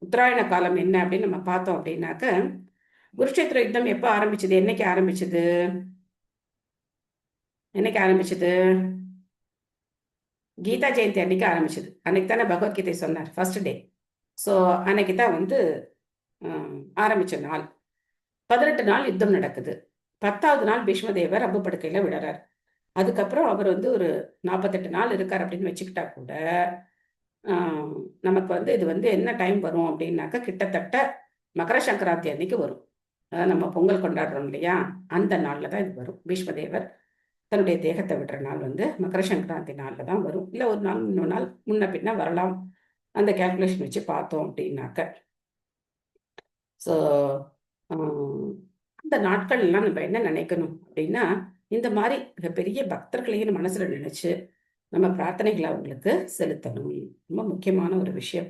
உத்தராயண காலம் என்ன அப்படின்னு நம்ம பார்த்தோம் அப்படின்னாக்க, குருஷேத்திர யுத்தம் எப்போ ஆரம்பிச்சது, என்னைக்கு ஆரம்பிச்சது, கீதா ஜெயந்தி அன்னைக்கு ஆரம்பிச்சது. அன்னைக்கு தானே பகவத்கீதை சொன்னார், ஃபர்ஸ்ட் டே. ஸோ அன்னைக்கு தான் வந்து ஆரம்பிச்ச நாள். 18 நாள் யுத்தம் நடக்குது. 10வது நாள் பீஷ்மதேவர் அம்பு படுக்கையில விடுறார். அதுக்கப்புறம் அவர் வந்து ஒரு 48 நாள் இருக்கார் அப்படின்னு வச்சுக்கிட்டா கூட நமக்கு வந்து இது வந்து என்ன டைம் வரும் அப்படின்னாக்கா கிட்டத்தட்ட மகர சங்கராந்தி அன்னைக்கு வரும். அதாவது நம்ம பொங்கல் கொண்டாடுறோம் இல்லையா, அந்த நாள்ல தான் இது வரும். பீஷ்மதேவர் தன்னுடைய தேகத்தை விடுற நாள் வந்து மகர சங்கராந்தி நாள்ல தான் வரும். இல்லை ஒரு நாள் இன்னொரு நாள் முன்ன பின்ன வரலாம், அந்த கேல்குலேஷன் வச்சு பார்த்தோம் அப்படின்னாக்க. ஸோ அந்த நாட்கள் எல்லாம் நம்ம என்ன நினைக்கணும் அப்படின்னா, இந்த மாதிரி மிகப்பெரிய பக்தர்களையும் மனசுல நினைச்சு நம்ம பிரார்த்தனைகளை அவங்களுக்கு செலுத்தணும். ரொம்ப முக்கியமான ஒரு விஷயம்.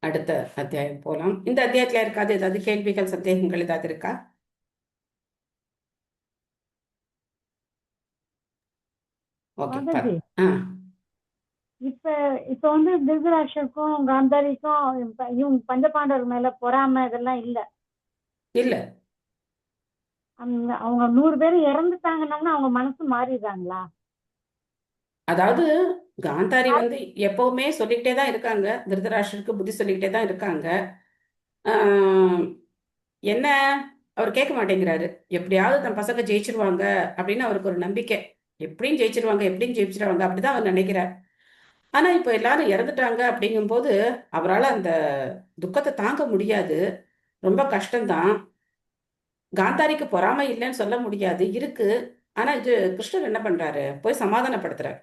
அடுத்த அத்தியாயம் போலாம். இந்த அத்தியாயத்துல இருக்காது ஏதாவது கேள்விகள் சந்தேகங்கள் ஏதாவது இருக்கா? ஓகே. இப்ப வந்து திருதராஷ்டிரருக்கும் காந்தாரிக்கும் இவங்க பஞ்சபாண்டவர் மேல பொறாம இதெல்லாம் இல்ல. அவங்க 100 பேர் இறந்துட்டாங்கன்னா அவங்க மனசு மாறிடுறாங்களா? அதாவது காந்தாரி வந்து எப்பவுமே சொல்லிக்கிட்டே தான் இருக்காங்க, திருதராஷ்டிரருக்கு புத்தி சொல்லிக்கிட்டே தான் இருக்காங்க. ஆஹ் என்ன, அவர் கேட்க மாட்டேங்கிறாரு. எப்படியாவது தன் பசங்க ஜெயிச்சிருவாங்க அப்படின்னு அவருக்கு ஒரு நம்பிக்கை. எப்படியும் ஜெயிச்சிருவாங்க, எப்படியும் ஜெயிச்சிருவாங்க அப்படிதான் அவர் நினைக்கிறார். ஆனா இப்ப எல்லாரும் இறந்துட்டாங்க அப்படிங்கும்போது அவரால் அந்த துக்கத்தை தாங்க முடியாது. ரொம்ப கஷ்டம்தான். காந்தாரிக்கு பொறாமை இல்லைன்னு சொல்ல முடியாது, இருக்கு. ஆனா இது கிருஷ்ணர் என்ன பண்றாரு, போய் சமாதானப்படுத்துறாரு.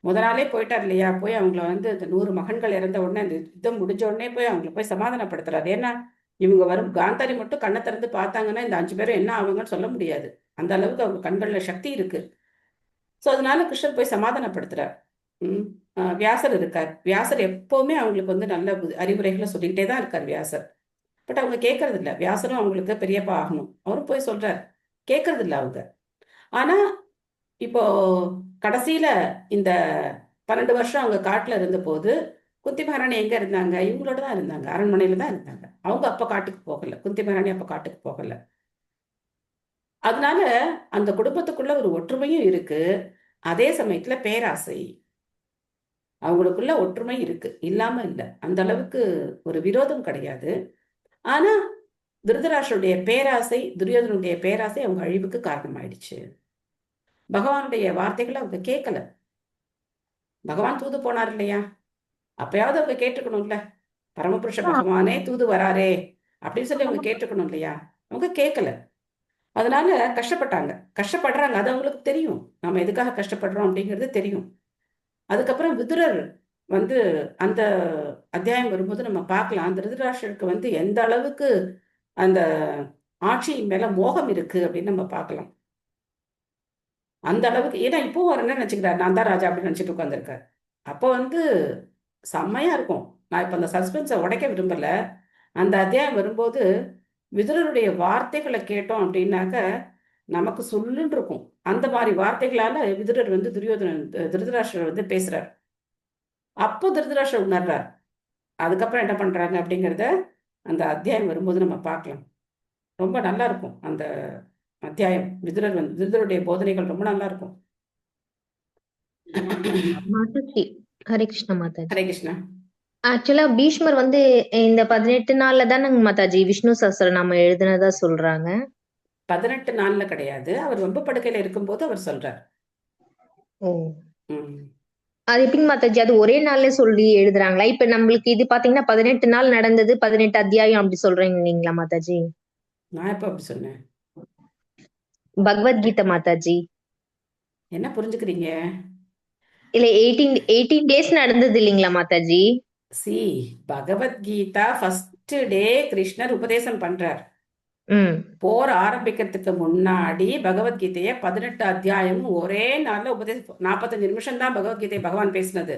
முத நாளே போயிட்டார் இல்லையா, போய் அவங்கள வந்து இந்த 100 மகன்கள் இறந்த உடனே, அந்த யுத்தம் முடிஞ்ச உடனே போய் அவங்கள போய் சமாதானப்படுத்துறாரு. ஏன்னா இவங்க வரும் காந்தாரி மட்டும் கண்ணை திறந்து பார்த்தாங்கன்னா இந்த 5 பேரும் என்ன ஆகுங்கன்னு சொல்ல முடியாது. அந்த அளவுக்கு அவங்க கண்கள்ல சக்தி இருக்கு. ஸோ அதனால கிருஷ்ணர் போய் சமாதானப்படுத்துறார். ம் வியாசர் இருக்கார். வியாசர் எப்பவுமே அவங்களுக்கு வந்து நல்ல அறிவுரைகளை சொல்லிக்கிட்டே தான் இருக்கார் வியாசர். பட் அவங்க கேட்கறது இல்லை. வியாசரும் அவங்களுக்கு பெரியப்பா ஆகணும், அவரும் போய் சொல்றார், கேட்கறது இல்லை அவங்க. ஆனா இப்போ கடைசியில இந்த 12 வருஷம் அவங்க காட்டுல இருந்த போது குந்தி மகாராணி எங்க இருந்தாங்க, இவங்களோட தான் இருந்தாங்க, அரண்மனையில தான் இருந்தாங்க. அவங்க அப்ப காட்டுக்கு போகல, குந்தி மகாராணி அப்ப காட்டுக்கு போகல. அதனால அந்த குடும்பத்துக்குள்ள ஒரு ஒற்றுமையும் இருக்கு, அதே சமயத்துல பேராசை. அவங்களுக்குள்ள ஒற்றுமை இருக்கு, இல்லாம இல்லை. அந்த அளவுக்கு ஒரு விரோதம் கிடையாது. ஆனா திருதராஷ்டிரனுடைய பேராசை, துரியோதனுடைய பேராசை அவங்க அழிவுக்கு காரணமாயிடுச்சு. பகவானுடைய வார்த்தைகளை அவங்க கேட்கல. பகவான் தூது போனார் இல்லையா, அப்பயாவது அவங்க கேட்டுக்கணும்ல. பரமபுருஷ பகவானே தூது வராரே அப்படின்னு சொல்லி அவங்க கேட்டுக்கணும் இல்லையா, அவங்க கேட்கல. அதனால கஷ்டப்பட்டாங்க, கஷ்டப்படுறாங்க. அது அவங்களுக்கு தெரியும், நம்ம எதுக்காக கஷ்டப்படுறோம் அப்படிங்கிறது தெரியும். அதுக்கப்புறம் விதுரர் வந்து அந்த அத்தியாயம் வரும்போது நம்ம பார்க்கலாம், திருதராஷ்டிரருக்கு வந்து எந்த அளவுக்கு அந்த ஆட்சியின் மேல மோகம் இருக்கு அப்படின்னு நம்ம பார்க்கலாம். அந்த அளவுக்கு. ஏன்னா இப்போ அவர் என்ன நினைச்சுக்கிறார், நான் தான் ராஜா அப்படின்னு நினைச்சிட்டு உட்காந்துருக்காரு. அப்போ வந்து செம்மையா இருக்கும். நான் இப்ப அந்த சஸ்பென்ஸை உடைக்க விரும்பல. அந்த அத்தியாயம் வரும்போது விதுரருடைய வார்த்தைகளை கேட்டோம் அப்படின்னாக்க நமக்கு சொல்லுன்னு இருக்கும். அந்த மாதிரி வார்த்தைகளால விதுரர் வந்து திருதராஷ்டிரர் வந்து பேசுறார். அப்போ திருதராஷ்டிரர் உணர்றார். அதுக்கப்புறம் என்ன பண்றாங்க அப்படிங்கிறத அந்த அத்தியாயம் வரும்போது நம்ம பார்க்கலாம். ரொம்ப நல்லா இருக்கும் அந்த அத்தியாயம். விதுரருடைய போதனைகள் ரொம்ப நல்லா இருக்கும். மாதாஜி, ஹரே கிருஷ்ணா மாதாஜி. ஹரே கிருஷ்ணா. ஆக்சுவலா பீஷ்மர் வந்து இந்த 18 நாள்ல தானங்க மாதாஜி விஷ்ணு சஹஸ்ரநாமம் எழுதுனதா சொல்றாங்க. 18 நாள்ல கிடையாது, அவர் வம்பு படுக்கையில இருக்கும்போது அவர் சொல்றார். ஓ, ம். அது எப்படிங்க மாதாஜி, அது ஒரே நாள்ல சொல்லி எழுதுறாங்களா? இப்ப நம்மளுக்கு இது பாத்தீங்கன்னா 18 நாள் நடந்தது, 18 அத்தியாயம் அப்படி சொல்றீங்க இல்லைங்களா மாதாஜி? நான் எப்ப அப்படி சொன்னேன்? பகவத்கீதை மாதாஜி. என்ன புரிஞ்சுக்கிறீங்க? இல்ல 18 டேஸ் நடந்தது இல்லைங்களா Mataji? C, Bhagavad Gita first day கிருஷ்ணர் உபதேசம் பண்றார். போர் ஆரம்பிக்கிறதுக்கு முன்னாடி பகவத்கீதைய 18 அத்தியாயமும் ஒரே நாள்ல உபதேசம். 45 நிமிஷம் தான் பகவத்கீதை பகவான் பேசினது.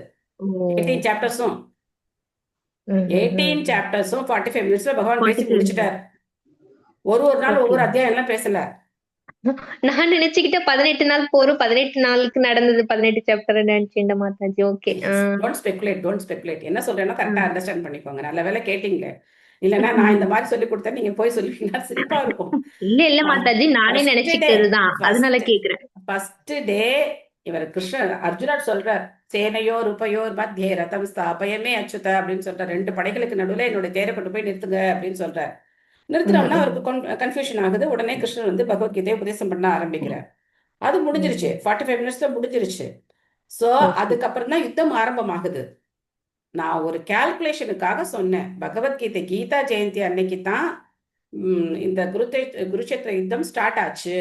18 சாப்டர்ஸும் 45 மினிட்ஸ்ல பகவான் பேசி முடிச்சிட்டார். ஒரு நாள் ஒவ்வொரு அத்தியாயம் எல்லாம் பேசல. நான் நினைச்சுக்கிட்டேன் 18 நாள் போரும் 18 நாளுக்கு நடந்தது 18 சாப்டர் நினைச்சேன் மாதாஜி. ஓகே. Don't speculate. என்ன சொல்றேன்னா கரெக்டா அண்டர்ஸ்டாண்ட் பண்ணிக்கோங்க. நல்ல வேலை கேட்டீங்க. இல்லன்னா நான் இந்த மாதிரி சொல்லி கொடுத்தேன், நீங்க போய் சொல்லுவீங்கன்னா சிரிப்பா இருக்கும். இல்ல மாதாஜி, நானே நினைச்சுக்கிட்டதுதான், அதனால கேக்குறேன். ஃபர்ஸ்ட் டே இவர் கிருஷ்ணர் அர்ஜுனர் சொல்றார், சேனையோர் உபயோர் மத்தியே ரதம் ஸ்தாபயமே அச்சுத அப்படின்னு சொல்றார். 2 படைகளுக்கு நடுவுல என்னோட தேரை கொண்டு போய் நிறுத்துங்க அப்படின்னு சொல்றார். நிறுத்தினோம்னா அவருக்கு கன்ஃபியூஷன் ஆகுது. உடனே கிருஷ்ணர் வந்து பகவத்கீதையை உபதேசம் பண்ண ஆரம்பிக்கிறார். அது முடிஞ்சிருச்சு, 45 மினிட்ஸ்ல முடிஞ்சிருச்சு. சோ அதுக்கப்புறம் தான் யுத்தம் ஆரம்பமாகுது. நான் ஒரு கால்குலேஷனுக்காக சொன்னேன், பகவத்கீதை கீதா ஜெயந்தி அன்னைக்கு தான் இந்த குருச்சேத்திர யுத்தம் ஸ்டார்ட் ஆச்சு.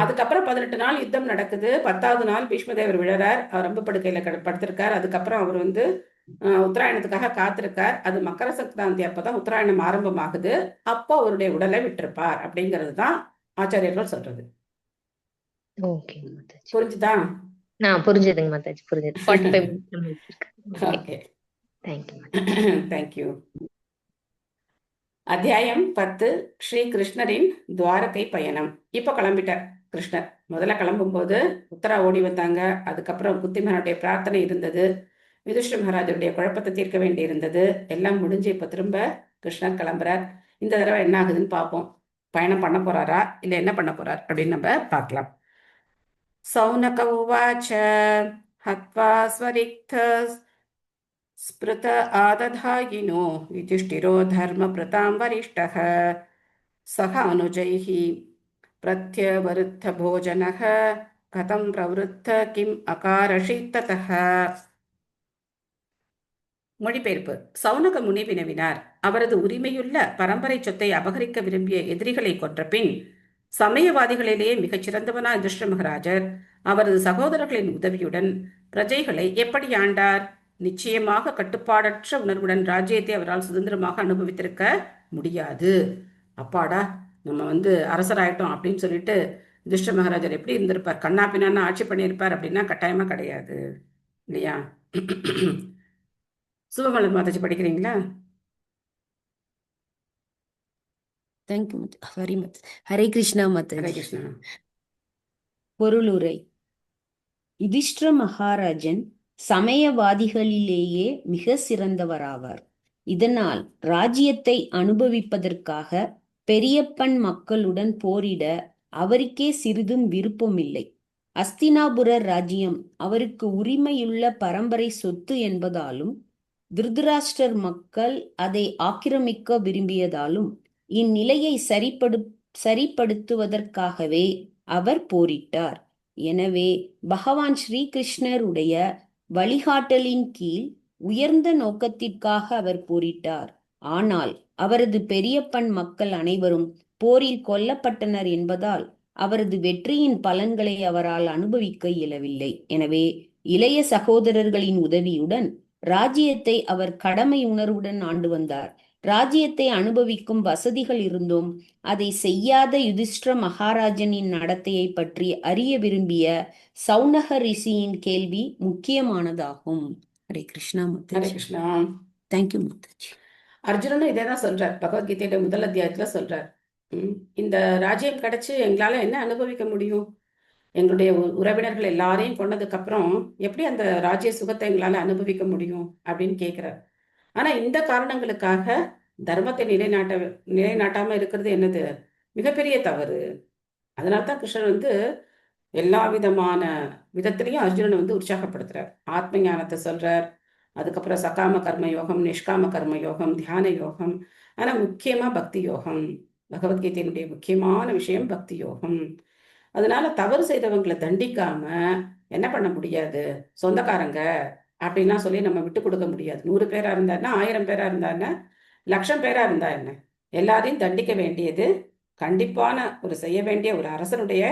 அதுக்கப்புறம் 18 நாள் யுத்தம் நடக்குது. 10வது நாள் பீஷ்மதேவர் விழறார், அவர் ரொம்ப படுக்கையில படுத்திருக்கார். அதுக்கப்புறம் அவர் வந்து உத்தராயணத்துக்காக காத்திருக்கார். அது மக்கர சங்கராந்தி அப்பதான் உத்தராயணம் ஆரம்பமாகுது. அப்போ அவருடைய உடலை விட்டிருப்பார் அப்படிங்கிறது தான் ஆச்சாரியர்கள் சொல்றது. புரிஞ்சுதா? புரிஞ்சதுங்க மாதாஜி, புரிஞ்சது. 45 ஓகே, தேங்க்யூ. அத்தியாயம் 10, ஸ்ரீ கிருஷ்ணரின் துவாரகை பயணம். இப்ப கிளம்பிட்டார் கிருஷ்ணர். முதல்ல கிளம்பும் போது உத்தரா ஓடி வந்தாங்க. அதுக்கப்புறம் புத்திமனுடைய பிரார்த்தனை இருந்தது, யுதிஷ்டிர மகாராஜருடைய குழப்பத்தை தீர்க்க வேண்டி இருந்தது. எல்லாம் முடிஞ்சு இப்ப திரும்ப கிருஷ்ணர் கிளம்புறார். இந்த தடவை என்ன ஆகுதுன்னு பார்ப்போம். பயணம் பண்ண போறாரா இல்ல என்ன பண்ண போறார் அப்படின்னு நம்ம பார்க்கலாம். சௌனக உவாச்ச ஹத்வா ஸ்வரிக்த ஸ்பிருத ஆததாயினோ யுதிஷ்டிரோ தர்மபிரதாம் வரிஷ்டः சக அனுஜைः பிரத்யவருத்த போஜனः கதம் பிரவருத்த கிம் அகாரஷித் ததः. மொழிபெயர்ப்பு. சௌனக முனி வினவினார். அவரது உரிமையுள்ள பரம்பரை சொத்தை அபகரிக்க விரும்பிய எதிரிகளை கொன்ற பின் சமயவாதிகளிலேயே மிகச் சிறந்தவனா யுதிஷ்டிர மகாராஜர் அவரது சகோதரர்களின் உதவியுடன் பிரஜைகளை எப்படி ஆண்டார்? நிச்சயமாக கட்டுப்பாடற்ற உணர்வுடன் ராஜ்யத்தை அவரால் சுதந்திரமாக அனுபவித்திருக்க முடியாது. அப்பாடா, நம்ம அரசராயிட்டோம் அப்படின்னு சொல்லிட்டு யுதிஷ்டிர மகாராஜர் எப்படி இருந்திருப்பார்? கண்ணா பின்னான்னு ஆட்சி பண்ணியிருப்பார் அப்படின்னா கட்டாயமா கிடையாது, இல்லையா? சுபமலர் மாதாஜி படிக்கிறீங்களா? Thank you very much. Hare Krishna Hare மாதாஜி. கிருஷ்ணா. பொருளுரை. யுதிஷ்டிர மகாராஜன் சமயவாதிகளிலேயே மிக சிறந்தவராவார். இதனால் ராஜ்யத்தை அனுபவிப்பதற்காக பெரியப்பன் மக்களுடன் போரிட அவருக்கே சிறிதும் விருப்பமில்லை. அஸ்தினாபுர ராஜ்யம் அவருக்கு உரிமையுள்ள பரம்பரை சொத்து என்பதாலும் திருதராஷ்டிரர் மக்கள் அதை ஆக்கிரமிக்க விரும்பியதாலும் இந்நிலையை சரிப்படுத்துவதற்காகவே அவர் போரிட்டார். எனவே பகவான் ஸ்ரீகிருஷ்ணருடைய வழிகாட்டலின் கீழ் உயர்ந்த நோக்கத்திற்காக அவர் போரிட்டார். ஆனால் அவரது பெரியப்பன் மக்கள் அனைவரும் போரில் கொல்லப்பட்டனர் என்பதால் அவரது வெற்றியின் பலன்களை அவரால் அனுபவிக்க இயலவில்லை. எனவே இளைய சகோதரர்களின் உதவியுடன் ராஜ்யத்தை அவர் கடமை உணர்வுடன் ஆண்டு வந்தார். ராஜ்யத்தை அனுபவிக்கும் வசதிகள் இருந்தும் அதை செய்யாத யுதிஷ்டிர மகாராஜனின் நடத்தையை பற்றி அறிய விரும்பிய சௌனக ரிஷியின் கேள்வி முக்கியமானதாகும். ஹரே கிருஷ்ணா ஹரே மாதாஜி. கிருஷ்ணா. தேங்க்யூ மாதாஜி. அர்ஜுனனும் இதே தான் சொல்றார். பகவத்கீதையோட முதல் அத்தியாயத்துல சொல்றார், இந்த ராஜ்யம் கிடைச்சு எங்களால என்ன அனுபவிக்க முடியும்? எங்களுடைய உறவினர்கள் எல்லாரையும் கொண்டதுக்கு அப்புறம் எப்படி அந்த ராஜ்ய சுகத்தை எங்களால அனுபவிக்க முடியும் அப்படின்னு கேட்கிறார். ஆனா இந்த காரணங்களுக்காக தர்மத்தை நிலைநாட்டாம இருக்கிறது என்னது மிகப்பெரிய தவறு. அதனால்தான் கிருஷ்ணன் எல்லா விதமான விதத்திலையும் அர்ஜுனனை உற்சாகப்படுத்துறார். ஆத்ம ஞானத்தை சொல்றார், அதுக்கப்புறம் சகாம கர்ம யோகம், நிஷ்காம கர்ம யோகம், தியான யோகம், ஆனா முக்கியமா பக்தி யோகம். பகவத்கீதையினுடைய முக்கியமான விஷயம் பக்தி யோகம். அதனால தவறு செய்தவங்களை தண்டிக்காம என்ன பண்ண முடியாது? சொந்தக்காரங்க அப்படின்லாம் சொல்லி நம்ம விட்டு கொடுக்க முடியாது. 100 பேரா இருந்தாருன்னா, 1000 பேரா இருந்தாருன்னா, 1,00,000 பேரா இருந்தா என்ன, எல்லாரையும் தண்டிக்க வேண்டியது கண்டிப்பான செய்ய வேண்டிய ஒரு அரசனுடைய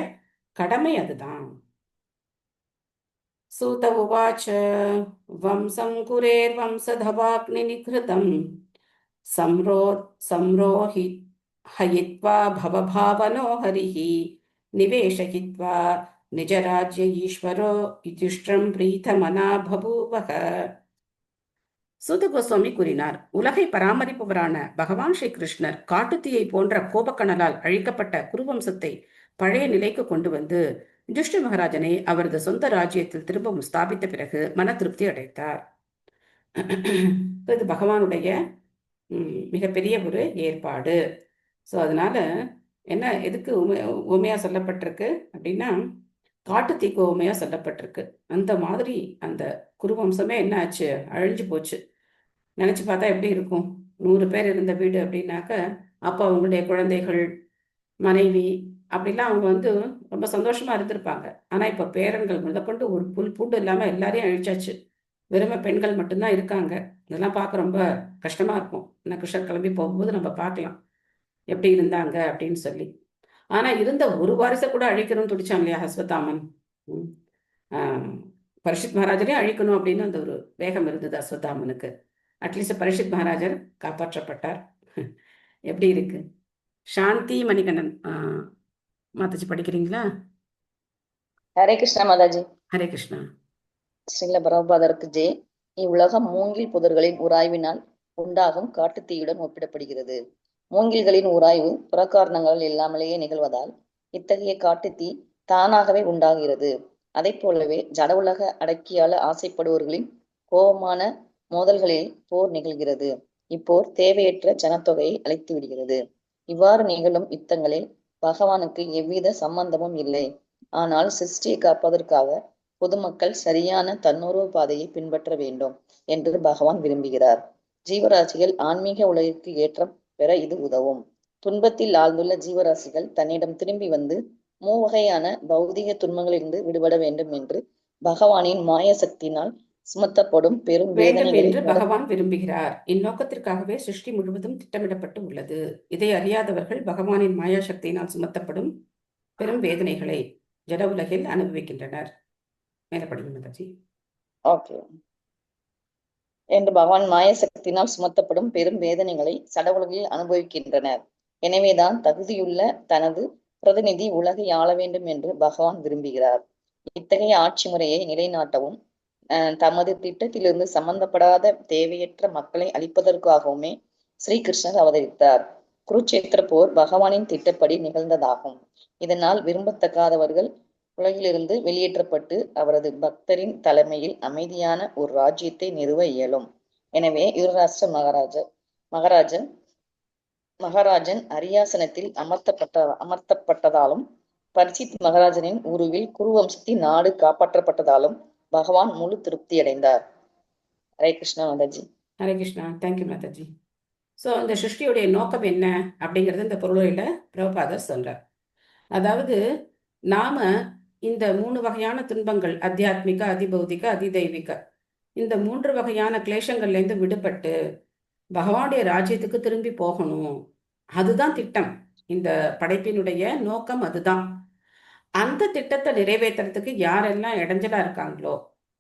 கடமை. அதுதான். சூத உவாச்ச வம்சம் குரேர் வம்சதவாக்னி நிகிருதம் சம்ரோஹி ஹயித்வா பவபாவனோ ஹரிஹி நிவேஷயித்வா நிஜராஜ்ய ஈஸ்வரோ யுதிஷ்டிரம் பிரீதமனா பபூவக. சூத கோஸ்வாமி கூறினார், உலகை பராமரிப்பவரான பகவான் ஸ்ரீ கிருஷ்ணர் காட்டுத்தீயை போன்ற கோபக்கணலால் அழிக்கப்பட்ட குருவம்சத்தை பழைய நிலைக்கு கொண்டு வந்து யுதிஷ்டிர மகாராஜனை அவரது சொந்த ராஜ்யத்தில் திரும்பவும் ஸ்தாபித்த பிறகு மன திருப்தி அடைத்தார். இது பகவானுடைய மிகப்பெரிய ஒரு ஏற்பாடு. ஸோ அதனால என்ன, எதுக்கு உமையா சொல்லப்பட்டிருக்கு அப்படின்னா, காட்டுத்தீக்கு உமையா சொல்லப்பட்டிருக்கு. அந்த மாதிரி அந்த குருவம்சமே என்ன ஆச்சு? அழிஞ்சு போச்சு. நினைச்சு பார்த்தா எப்படி இருக்கும்? 100 பேர் இருந்த வீடு அப்படின்னாக்க, அப்போ அவங்களுடைய குழந்தைகள், மனைவி அப்படிலாம் அவங்க ரொம்ப சந்தோஷமா இருந்திருப்பாங்க. ஆனா இப்ப பேரன்கள் முதற்கொண்டு ஒரு புல் பூண்டு இல்லாம எல்லாரையும் அழிச்சாச்சு. வெறுமை பெண்கள் மட்டும்தான் இருக்காங்க. இதெல்லாம் பார்க்க ரொம்ப கஷ்டமா இருக்கும். ஏன்னா கிருஷ்ணர் கிளம்பி போகும்போது நம்ம பார்க்கலாம் எப்படி இருந்தாங்க அப்படின்னு சொல்லி. ஆனா இருந்த ஒரு வாரிசை கூட அழிக்கணும்னு துடிச்சான் இல்லையா அஸ்வத்தாமன். பரிஷித் மகாராஜரையும் அழிக்கணும் அப்படின்னு அந்த ஒரு வேகம் இருந்தது அஸ்வத்தாமனுக்கு. அட்லீஸ்ட் பரிஷித் மகாராஜர் காப்பாற்றப்பட்டார். எப்படி இருக்கு? சாந்தி மணிகண்டன் மாதாஜி படிக்கிறீங்களா? ஹரே கிருஷ்ணா மாதாஜி. ஹரே கிருஷ்ணா. ஸ்ரீல பிரபுபாதருக்கு ஜெய். இவ்வுலகம் மூங்கில் புதர்களின் உராய்வினால் உண்டாகும் காட்டுத்தீயுடன் ஒப்பிடப்படுகிறது. மூங்கில்களின் உராய்வு புறக்காரணங்கள் இல்லாமலேயே நிகழ்வதால் இத்தகைய காட்டுத்தீ தானாகவே உண்டாகிறது. அதை போலவே ஜட உலக அடக்கியால ஆசைப்படுவோர்களின் கோபமான மோதல்களில் போர் நிகழ்கிறது. இப்போர் தேவையற்ற ஜனத்தொகையை அழைத்து விடுகிறது. இவ்வாறு நிகழும் யுத்தங்களில் பகவானுக்கு எவ்வித சம்பந்தமும் இல்லை. ஆனால் சிருஷ்டியை காப்பதற்காக பொதுமக்கள் சரியான தன்னுறவு பாதையை பின்பற்ற வேண்டும் என்று பகவான் விரும்புகிறார். ஜீவராசிகள் ஆன்மீக உலகிற்கு ஏற்றம் பெற இது உதவும். துன்பத்தில் ஆழ்ந்துள்ள ஜீவராசிகள் தன்னிடம் திரும்பி வந்து மூவகையான பௌதிக துன்பங்களிலிருந்து விடுபட வேண்டும் என்று பகவானின் மாய சக்தியினால் சுமத்தப்படும் பெரும் வேண்டும் வேதனைகளை என்று பகவான் விரும்புகிறார். இந்நோக்கத்திற்காகவே சிருஷ்டி முழுவதும் திட்டமிடப்பட்டு உள்ளது. இதை அறியாதவர்கள் பகவானின் மாயா சக்தியினால் சுமத்தப்படும் பெரும் வேதனைகளை ஜட உலகில் அனுபவிக்கின்றனர். மேல படிங்க மாதாஜி. ஓகே என்று பகவான் மாய சக்தியினால் சுமத்தப்படும் பெரும் வேதனைகளை சட உலகில் அனுபவிக்கின்றனர். எனவேதான் தகுதியுள்ள தனது பிரதிநிதி உலகை ஆள வேண்டும் என்று பகவான் விரும்புகிறார். இத்தகைய ஆட்சி முறையை நிலைநாட்டவும் தமது திட்டத்திலிருந்து சம்பந்தப்படாத தேவையற்ற மக்களை அழிப்பதற்காகவுமே ஸ்ரீகிருஷ்ணர் அவதரித்தார். குருட்சேத்திர போர் பகவானின் திட்டப்படி நிகழ்ந்ததாகும். இதனால் விரும்பத்தக்காதவர்கள் உலகிலிருந்து வெளியேற்றப்பட்டு அவரது பக்தரின் தலைமையில் அமைதியான ஒரு ராஜ்யத்தை நிறுவ இயலும். எனவே யுவராஷ்டிர மகாராஜன் அரியாசனத்தில் அமர்த்தப்பட்டதாலும் பரிசித் மகாராஜனின் உருவில் குருவம்சத்தின் நாடு காப்பாற்றப்பட்டதாலும் பகவான் முழு திருப்தி அடைந்தார். ஹரே கிருஷ்ணா மாதாஜி. ஹரே கிருஷ்ணா. தேங்க்யூ மாதாஜி. ஸோ இந்த சிருஷ்டியுடைய நோக்கம் என்ன அப்படிங்கிறது இந்த பொருளையில பிரபுபாதர் சொல்றார். அதாவது நாம இந்த 3 வகையான துன்பங்கள், அத்தியாத்மிக, அதிபௌதிக, அதிதெய்வீக, இந்த 3 வகையான கிளேஷங்கள்லேருந்து விடுபட்டு பகவானுடைய ராஜ்யத்துக்கு திரும்பி போகணும். அதுதான் திட்டம். இந்த படைப்பினுடைய நோக்கம் அதுதான். அந்த திட்டத்தை நிறைவேற்றுறதுக்கு யாரெல்லாம் இடைஞ்சலா இருக்காங்களோ,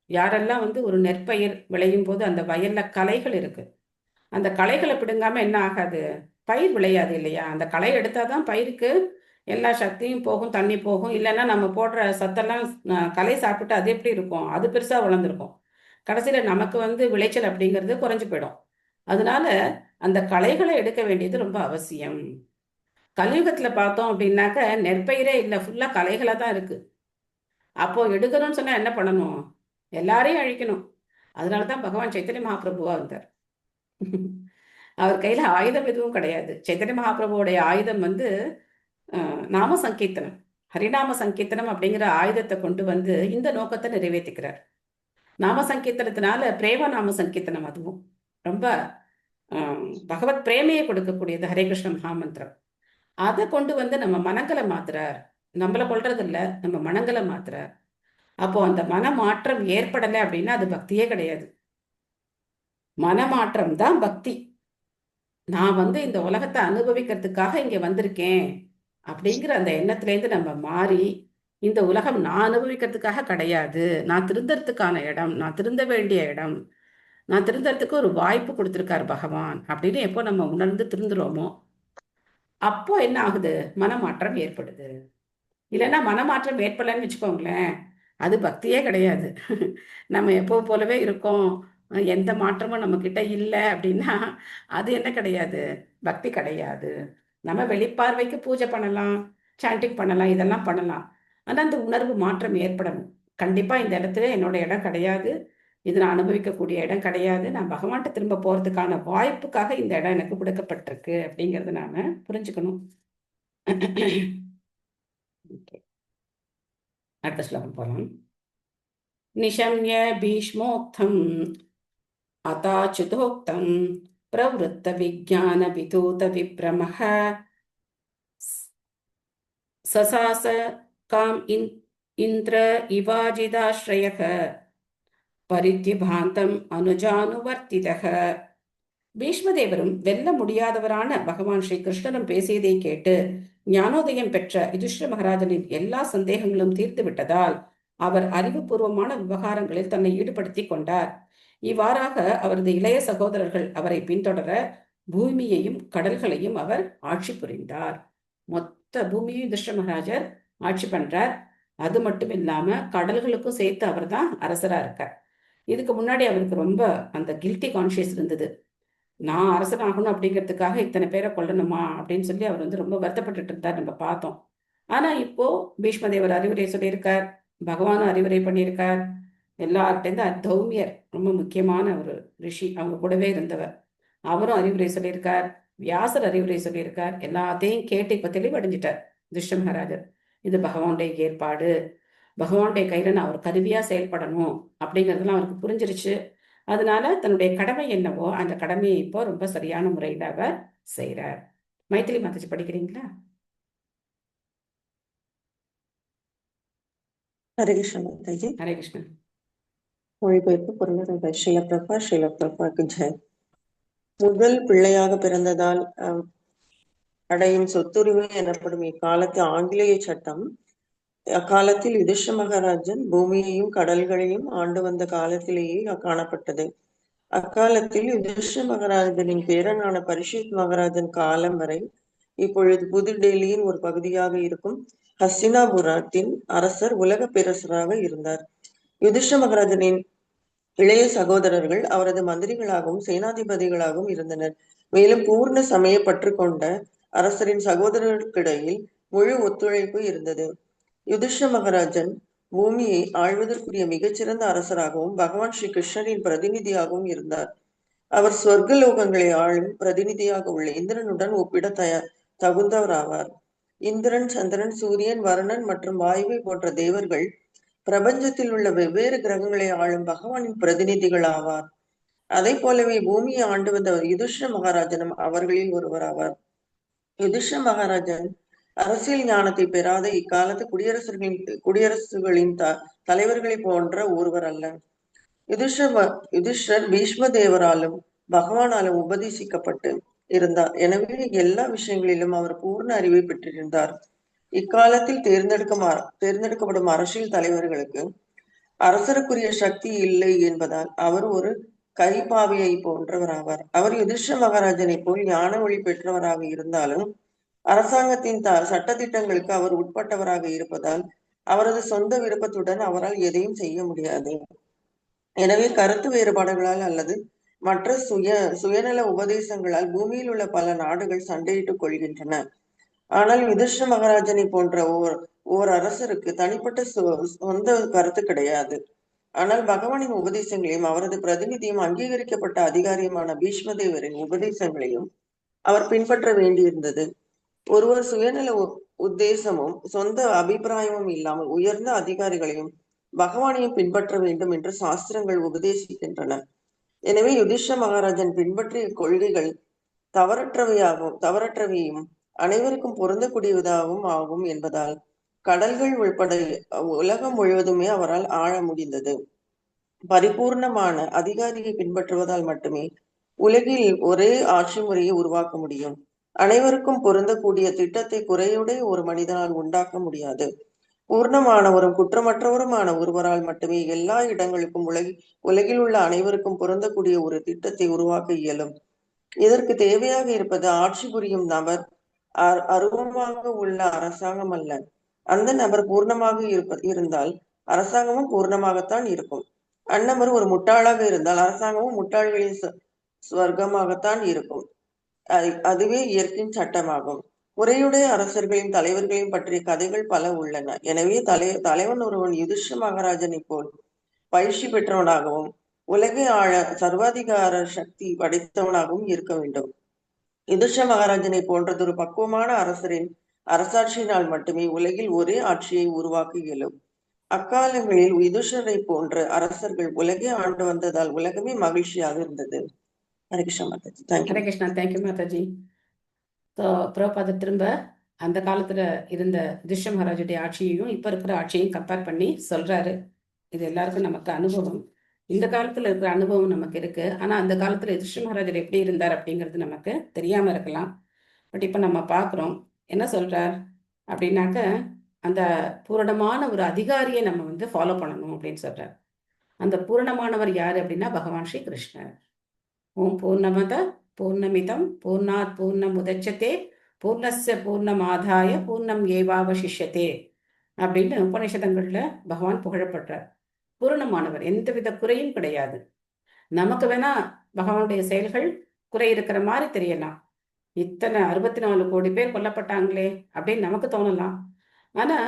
யாரெல்லாம் ஒரு நெற்பயிர் விளையும் போது அந்த வயல்ல களைகள் இருக்கு, அந்த களைகளை பிடுங்காம என்ன ஆகாது, பயிர் விளையாது இல்லையா? அந்த களை எடுத்தாதான் பயிருக்கு எல்லா சக்தியும் போகும், தண்ணி போகும். இல்லைன்னா நம்ம போடுற சத்தெல்லாம் களை சாப்பிட்டு அது எப்படி இருக்கும், அது பெருசா வளர்ந்துருக்கும். கடைசியில நமக்கு விளைச்சல் அப்படிங்கிறது குறைஞ்சு போயிடும். அதனால அந்த களைகளை எடுக்க வேண்டியது ரொம்ப அவசியம். கலியுகத்துல பார்த்தோம் அப்படின்னாக்க நெற்பயிரே இல்லை, ஃபுல்லா களைகளா தான் இருக்கு. அப்போ எடுக்கணும்னு சொன்னா என்ன பண்ணணும்? எல்லாரையும் அழிக்கணும். அதனாலதான் பகவான் சைத்தன்ய மகாபிரபுவா வந்தார். அவர் கையில ஆயுதம் எதுவும் கிடையாது. சைத்தன்ய மகாபிரபுவோடைய ஆயுதம் நாம சங்கீர்த்தனம், ஹரிநாம சங்கீர்த்தனம் அப்படிங்கிற ஆயுதத்தை கொண்டு இந்த நோக்கத்தை நிறைவேற்றிக்கிறார். நாம சங்கீர்த்தனத்தினால பிரேம நாம சங்கீர்த்தனம், அதுவும் ரொம்ப பகவத் பிரேமையை கொடுக்கக்கூடியது ஹரே கிருஷ்ண மகாமந்திரம். அதை கொண்டு நம்ம மனங்களை மாத்துறார். நம்மளை கொள்றது இல்ல, நம்ம மனங்களை மாத்துறார். அப்போ அந்த மனமாற்றம் ஏற்படலை அப்படின்னா அது பக்தியே கிடையாது. மனமாற்றம் தான் பக்தி. நான் இந்த உலகத்தை அனுபவிக்கிறதுக்காக இங்க வந்திருக்கேன் அப்படிங்கிற அந்த எண்ணத்திலேருந்து நம்ம மாறி, இந்த உலகம் நான் அனுபவிக்கிறதுக்காக கிடையாது, நான் திருந்தறதுக்கான இடம், நான் திருந்த வேண்டிய இடம், நான் திருந்தறதுக்கு ஒரு வாய்ப்பு கொடுத்துருக்கார் பகவான் அப்படின்னு எப்போ நம்ம உணர்ந்து திருந்துறோமோ அப்போ என்ன ஆகுது? மனமாற்றம் ஏற்படுது. இல்லைன்னா மனமாற்றம் ஏற்படலைன்னு வச்சுக்கோங்களேன், அது பக்தியே கிடையாது. நம்ம எப்போ போலவே இருக்கோம், எந்த மாற்றமும் நம்ம கிட்ட இல்லை அப்படின்னா அது என்ன கிடையாது? பக்தி கிடையாது. நம்ம வெளிப்பார்வைக்கு பூஜை பண்ணலாம், சாண்டிங் பண்ணலாம், இதெல்லாம் பண்ணலாம். ஆனால் அந்த உணர்வு மாற்றம் ஏற்படணும். கண்டிப்பா இந்த இடத்துல என்னோட இடம் கிடையாது, இது நான் அனுபவிக்கக்கூடிய இடம் கிடையாது, நான் பகவான்கிட்ட திரும்ப போறதுக்கான வாய்ப்புக்காக இந்த இடம் எனக்கு கொடுக்கப்பட்டிருக்கு அப்படிங்கறத நாம புரிஞ்சுக்கணும். அடுத்த ஸ்லோகம் போலாம். நிஷம்ய பீஷ்மோக்தம் அதாச்சுதோக்தம் பிரவருத்த விஜான விதூத விப்ரமஹ சசாச காம் இந்திர இவாஜிதாஸ்ரயக பரித்யபாந்தம் அனுஜானுவர்த்திதக. பீஷ்மதேவரும் வெல்ல முடியாதவரான பகவான் ஸ்ரீ கிருஷ்ணரும் பேசியதை கேட்டு ஞானோதயம் பெற்ற யுதிஷ்டிர மகாராஜனின் எல்லா சந்தேகங்களும் தீர்த்து விட்டதால் அவர் அறிவுபூர்வமான விவகாரங்களில் தன்னை ஈடுபடுத்தி கொண்டார். இவ்வாறாக அவரது இளைய சகோதரர்கள் அவரை பின்தொடர பூமியையும் கடல்களையும் அவர் ஆட்சி புரிந்தார். மொத்த பூமியும் யுதிஷ்டிர மகாராஜர் ஆட்சி பண்றார். அது மட்டும் இல்லாம கடல்களுக்கும் சேர்த்து அவர் தான் அரசரா இருக்கார். இதுக்கு முன்னாடி அவருக்கு ரொம்ப அந்த கில்ட்டி கான்சியஸ் இருந்தது. நான் அரசனாகணும் அப்படிங்கிறதுக்காக இத்தனை பேரை கொல்லணுமா அப்படின்னு சொல்லி அவர் ரொம்ப வருத்தப்பட்டு இருந்தார், நம்ம பார்த்தோம். ஆனா இப்போ பீஷ்மதேவர் அறிவுரை சொல்லியிருக்கார், பகவானும் அறிவுரை பண்ணியிருக்கார். எல்லார்ட்டேருந்து தௌமியர் ரொம்ப முக்கியமான ஒரு ரிஷி, அவங்க கூடவே இருந்தவர், அவரும் அறிவுரை சொல்லியிருக்கார். வியாசர் அறிவுரை சொல்லியிருக்கார். எல்லாத்தையும் கேட்டு இப்ப தெளிவடைஞ்சிட்டார் யுதிஷ்டிர மகாராஜர். இது பகவானுடைய ஏற்பாடு, பகவானுடைய கையில நான் ஒரு கருவியா செயல்படணும் அப்படிங்கிறதுலாம் அவருக்கு புரிஞ்சிருச்சு. அதனால தன்னுடைய கடமை என்னவோ அந்த கடமையை இப்போ ரொம்ப சரியான முறையில அவர் செய்யறார். மைத்திலி மாதாஜி படிக்கிறீங்களா? ஹரே கிருஷ்ண மாதாஜி. ஹரே கிருஷ்ணன். மொழிபெயர்ப்பு பொருளுரை. ஷீலப்பிரபாக்கு ஜெய். முதல் பிள்ளையாக பிறந்ததால் அடையும் சொத்துரிமை எனப்படும் இக்காலத்து ஆங்கிலேய சட்டம் அக்காலத்தில் யுதிஷ்ட மகாராஜன் பூமியையும் கடல்களையும் ஆண்டு வந்த காலத்திலேயே காணப்பட்டது. அக்காலத்தில் யுதிஷ்ட மகாராஜனின் பேரனான பரீட்சித் மகாராஜன் காலம் வரை இப்பொழுது புது டெல்லியின் ஒரு பகுதியாக இருக்கும் ஹஸ்தினாபுரத்தின் அரசர் உலக பேரரசராக இருந்தார். யுதிஷ்ட மகாராஜனின் இளைய சகோதரர்கள் அவரது மந்திரிகளாகவும் சேனாதிபதிகளாகவும் இருந்தனர். மேலும் பூர்ண சமய பற்று கொண்ட அரசரின் சகோதரர்களுக்கிடையில் முழு ஒத்துழைப்பு இருந்தது. யுதிஷ்ட மகாராஜன் பூமியை ஆழ்வதற்குரிய மிகச்சிறந்த அரசராகவும் பகவான் ஸ்ரீ கிருஷ்ணரின் பிரதிநிதியாகவும் இருந்தார். அவர் சொர்க்க லோகங்களை ஆளும் பிரதிநிதியாக உள்ள இந்திரனுடன் ஒப்பிட தகுந்தவராவார். இந்திரன், சந்திரன், சூரியன், வருணன் மற்றும் வாயுவை போன்ற தேவர்கள் பிரபஞ்சத்தில் உள்ள வெவ்வேறு கிரகங்களை ஆளும் பகவானின் பிரதிநிதிகள் ஆவார். அதை போலவே பூமியை ஆண்டு வந்த யுதிஷ்ட மகாராஜனும் அவர்களில் ஒருவர் ஆவார். யுதிஷ்ட மகாராஜன் அரசியல் ஞானத்தை பெறாத இக்காலத்து குடியரசுகளின் தலைவர்களை போன்ற ஒருவர் அல்ல. யுதிஷ்டர் பீஷ்ம தேவராலும் பகவானாலும் உபதேசிக்கப்பட்டு இருந்தார். எனவே எல்லா விஷயங்களிலும் அவர் பூர்ண அறிவை பெற்றிருந்தார். இக்காலத்தில் தேர்ந்தெடுக்கப்படும் அரசியல் தலைவர்களுக்கு அரசருக்குரிய சக்தி இல்லை என்பதால் அவர் ஒரு கைப்பாவையை போன்றவர் ஆவார். அவர் யுதிஷ்ட மகாராஜனை போல் ஞான ஒளி பெற்றவராக இருந்தாலும் அரசாங்கத்தின் சட்டத்திட்டங்களுக்கு அவர் உட்பட்டவராக இருப்பதால் அவரது சொந்த விருப்பத்துடன் அவரால் எதையும் செய்ய முடியாது. எனவே கருத்து வேறுபாடுகளால் அல்லது மற்ற சுயநல உபதேசங்களால் பூமியில் உள்ள பல நாடுகள் சண்டையிட்டுக் கொள்கின்றன. ஆனால் யுதிஷ்ட மகாராஜனை போன்ற ஓர் அரசருக்கு தனிப்பட்ட சொந்த கருத்து கிடையாது. ஆனால் பகவானின் உபதேசங்களையும் அவரது பிரதிநிதியும் அங்கீகரிக்கப்பட்ட அதிகாரியுமான பீஷ்மதேவரின் உபதேசங்களையும் அவர் பின்பற்ற வேண்டியிருந்தது. ஒருவர் சுயநல உத்தேசமும் சொந்த அபிப்பிராயமும் இல்லாமல் உயர்ந்த அதிகாரிகளையும் பகவானையும் பின்பற்ற வேண்டும் என்று சாஸ்திரங்கள் உபதேசிக்கின்றன. எனவே யுதிஷ்ட மகாராஜன் பின்பற்றிய கொள்கைகள் தவறற்றவையும் அனைவருக்கும் பொருந்தக்கூடியதாகவும் ஆகும் என்பதால் கடல்கள் உள்பட உலகம் முழுவதுமே அவரால் ஆள முடிந்தது. பரிபூர்ணமான அதிகாரியை பின்பற்றுவதால் மட்டுமே உலகில் ஒரே ஆட்சி முறையை உருவாக்க முடியும். அனைவருக்கும் பொருந்தக்கூடிய திட்டத்தை குறையுடைய ஒரு மனிதனால் உண்டாக்க முடியாது. பூர்ணமானவரும் குற்றமற்றவருமான ஒருவரால் மட்டுமே எல்லா இடங்களுக்கும் உலகில் உள்ள அனைவருக்கும் பொருந்தக்கூடிய ஒரு திட்டத்தை உருவாக்க இயலும். இதற்கு தேவையாக இருப்பது ஆட்சி புரியும் நபர் அருவமாக உள்ள அரசாங்கம் அல்ல. அந்த நபர் பூர்ணமாக இருந்தால் அரசாங்கமும் பூர்ணமாகத்தான் இருக்கும். அந்நபர் ஒரு முட்டாளாக இருந்தால் அரசாங்கமும் முட்டாள்களின் ஸ்வர்க்கமாகத்தான் இருக்கும். அதுவே இயற்கையின் சட்டமாகும். உரையுடைய அரசர்களின் தலைவர்களையும் பற்றிய கதைகள் பல உள்ளன. எனவே தலைவன் ஒருவன் யுதிஷ்ட மகாராஜனை போல் பயிற்சி பெற்றவனாகவும் உலகை ஆள சர்வாதிகார சக்தி படைத்தவனாகவும் இருக்க வேண்டும். யுதிஷ்ட மகாராஜனை போன்றதொரு பக்குவமான அரசரின் அரசாட்சியினால் மட்டுமே உலகில் ஒரே ஆட்சியை உருவாக்க இயலும். அக்காலங்களில் யுதிஷ்டரை போன்ற அரசர்கள் உலகை ஆண்டு வந்ததால் உலகமே மகிழ்ச்சியாக இருந்தது. ஹரே கிருஷ்ணா மாதாஜி. ஹரே கிருஷ்ணா. தேங்க்யூ மாதாஜி. பிரபுபாதர் திரும்ப அந்த காலத்துல இருந்த யுதிஷ்ட மகாராஜுடைய ஆட்சியையும் இப்ப இருக்கிற ஆட்சியையும் கம்பேர் பண்ணி சொல்றாரு. இது எல்லாருக்கும் நமக்கு அனுபவம். இந்த காலத்துல இருக்கிற அனுபவம் நமக்கு இருக்கு. ஆனா அந்த காலத்துல யுதிஷ்ட மகாராஜர் எப்படி இருந்தார் அப்படிங்கிறது நமக்கு தெரியாம இருக்கலாம். பட் இப்ப நம்ம பாக்குறோம். என்ன சொல்றார் அப்படின்னாக்க, அந்த பூரணமான ஒரு அதிகாரியை நம்ம ஃபாலோ பண்ணணும் அப்படின்னு சொல்றார். அந்த பூரணமானவர் யாரு அப்படின்னா பகவான் ஸ்ரீ கிருஷ்ணர். ஓம் பூர்ணமத பூர்ணமிதம் பூர்ணாத் பூர்ணமுதச்சதே பூர்ணஸ்ய பூர்ணமாதாய பூர்ணம் ஏவாவசிஷ்யதே அப்படின்னு உபநிஷதங்கள்ல பகவான் புகழப்படுறார். பூரணமானவர், எந்தவித குறையும் கிடையாது. நமக்கு வேணா பகவானுடைய செயல்கள் குறை இருக்கிற மாதிரி தெரியலாம். இத்தனை 64 கோடி பேர் கொல்லப்பட்டாங்களே அப்படின்னு நமக்கு தோணலாம். ஆனா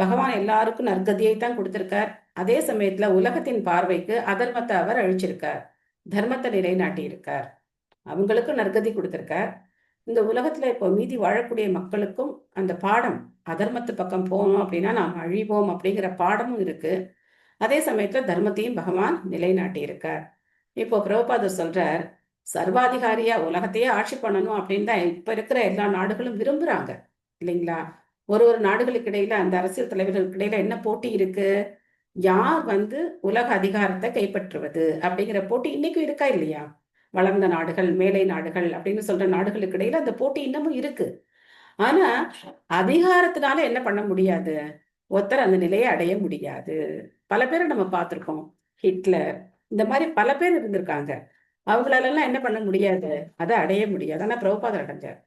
பகவான் எல்லாருக்கும் நற்கதியை தான் கொடுத்திருக்கார். அதே சமயத்துல உலகத்தின் பார்வைக்கு அதர்மத்தை அவர் அழிச்சிருக்கார், தர்மத்தை நிலைநாட்டி இருக்கார். அவங்களுக்கும் நற்கதி கொடுத்திருக்கார். இந்த உலகத்துல இப்போ மீதி வாழக்கூடிய மக்களுக்கும் அந்த பாடம், அதர்மத்து பக்கம் போனோம் அப்படின்னா நாம் அழிவோம் அப்படிங்கிற பாடமும் இருக்கு. அதே சமயத்துல தர்மத்தையும் பகவான் நிலைநாட்டி இருக்கார். இப்போ பிரபுபாதர் சொல்றார், சர்வாதிகாரியா உலகத்தையே ஆட்சி பண்ணணும் அப்படின்னு தான் இப்ப இருக்கிற எல்லா நாடுகளும் விரும்புறாங்க இல்லைங்களா? ஒரு நாடுகளுக்கு இடையில, அந்த அரசியல் தலைவர்களுக்கு இடையில என்ன போட்டி இருக்கு? யார் உலக அதிகாரத்தை கைப்பற்றுவது அப்படிங்கிற போட்டி இன்னைக்கும் இருக்கா இல்லையா? வளர்ந்த நாடுகள், மேலை நாடுகள் அப்படின்னு சொல்ற நாடுகளுக்கு இடையில அந்த போட்டி இன்னமும் இருக்கு. ஆனா அதிகாரத்தினால என்ன பண்ண முடியாது? ஒருத்தர் அந்த நிலையை அடைய முடியாது. பல பேரை நம்ம பார்த்திருக்கோம். ஹிட்லர், இந்த மாதிரி பல பேர் இருந்திருக்காங்க. அவங்களாலெல்லாம் என்ன பண்ண முடியாது, அதை அடைய முடியாது. ஆனா பிரபுபாதர் அடைஞ்சார்.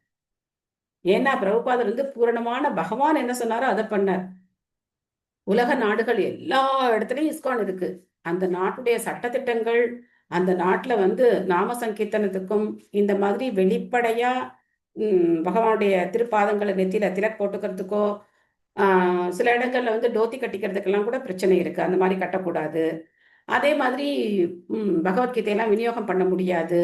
ஏன்னா பிரபுபாதர் பூரணமான பகவான் என்ன சொன்னாரோ அதை பண்ணார். உலக நாடுகள் எல்லா இடத்துலயும் இஸ்கான் இருக்கு. அந்த நாட்டுடைய சட்டத்திட்டங்கள், அந்த நாட்டுல நாம சங்கீர்த்தனத்துக்கும் இந்த மாதிரி வெளிப்படையா பகவானுடைய திருப்பாதங்களை நெத்தியில திலக் போட்டுக்கிறதுக்கோ, சில இடங்கள்ல டோத்தி கட்டிக்கிறதுக்கெல்லாம் கூட பிரச்சனை இருக்கு. அந்த மாதிரி கட்டக்கூடாது. அதே மாதிரி பகவத்கீதையெல்லாம் விநியோகம் பண்ண முடியாது.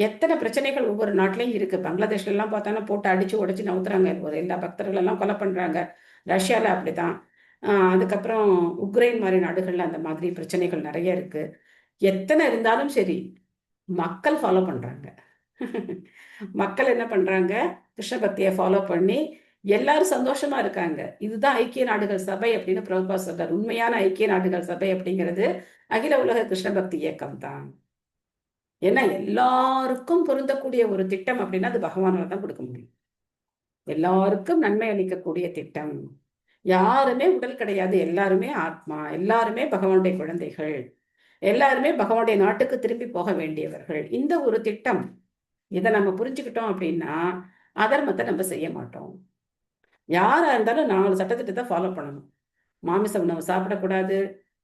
எத்தனை பிரச்சனைகள் ஒவ்வொரு நாட்டிலையும் இருக்கு. பங்களாதேஷ்ல எல்லாம் பார்த்தோன்னா போட்டு அடிச்சு உடைச்சு நவுத்துறாங்க. எல்லா பக்தர்கள் எல்லாம் கொலை பண்றாங்க. ரஷ்யால அப்படிதான். அதுக்கப்புறம் உக்ரைன் மாதிரி நாடுகள்ல அந்த மாதிரி பிரச்சனைகள் நிறைய இருக்கு. எத்தனை இருந்தாலும் சரி, மக்கள் ஃபாலோ பண்றாங்க. மக்கள் என்ன பண்றாங்க? கிருஷ்ண பக்தியை ஃபாலோ பண்ணி எல்லாரும் சந்தோஷமா இருக்காங்க. இதுதான் ஐக்கிய நாடுகள் சபை அப்படின்னு பிரபுபாதர் சொல்றார். உண்மையான ஐக்கிய நாடுகள் சபை அப்படிங்கிறது அகில உலக கிருஷ்ண பக்தி இயக்கம் தான். ஏன்னா எல்லாருக்கும் பொருந்தக்கூடிய ஒரு திட்டம் அப்படின்னா அது பகவானால தான் கொடுக்க முடியும். எல்லாருக்கும் நன்மை அளிக்கக்கூடிய திட்டம். யாருமே உடல் கிடையாது, எல்லாருமே ஆத்மா, எல்லாருமே பகவானுடைய குழந்தைகள், எல்லாருமே பகவானுடைய நாட்டுக்கு திரும்பி போக வேண்டியவர்கள். இந்த ஒரு திட்டம், இதை நம்ம புரிஞ்சுக்கிட்டோம் அப்படின்னா அதர்மத்தை நம்ம செய்ய மாட்டோம். யாரா இருந்தாலும் 4 சட்டத்திட்டத்தை ஃபாலோ பண்ணணும். மாமிச உணவு சாப்பிடக்கூடாது,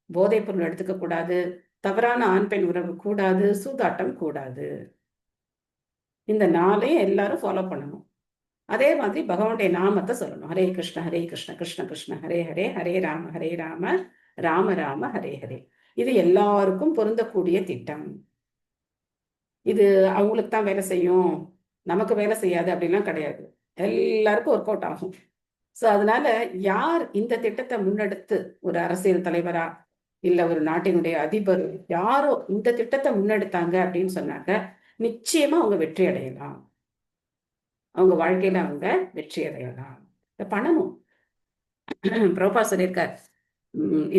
போதைப் பொருள் எடுத்துக்க கூடாது, தவறான ஆண் பெண் உறவு கூடாது, சூதாட்டம் கூடாது. இந்த 4ஐயும் எல்லாரும் ஃபாலோ பண்ணணும். அதே மாதிரி பகவானுடைய நாமத்தை சொல்லணும். ஹரே கிருஷ்ண கிருஷ்ண கிருஷ்ண ஹரே ஹரே, ஹரே ராம ராம ராம ஹரே ஹரே. இது எல்லாருக்கும் பொருந்தக்கூடிய திட்டம். இது அவங்களுக்கு தான் வேலை செய்யும், நமக்கு வேலை செய்யாது அப்படின்லாம் கிடையாது. எல்லாருக்கும் ஒர்க் அவுட் ஆகும். ஸோ அதனால யார் இந்த திட்டத்தை முன்னெடுத்து, ஒரு அரசியல் தலைவரா இல்ல ஒரு நாட்டினுடைய அதிபர் யாரோ இந்த திட்டத்தை முன்னெடுத்தாங்க அப்படின்னு சொன்னாங்க, நிச்சயமா அவங்க வெற்றி அடையலாம். அவங்க வாழ்க்கையில அவங்க வெற்றி அடையலாம். பண்ணணும். பிரபுபாதர் சொல்லியிருக்கார்,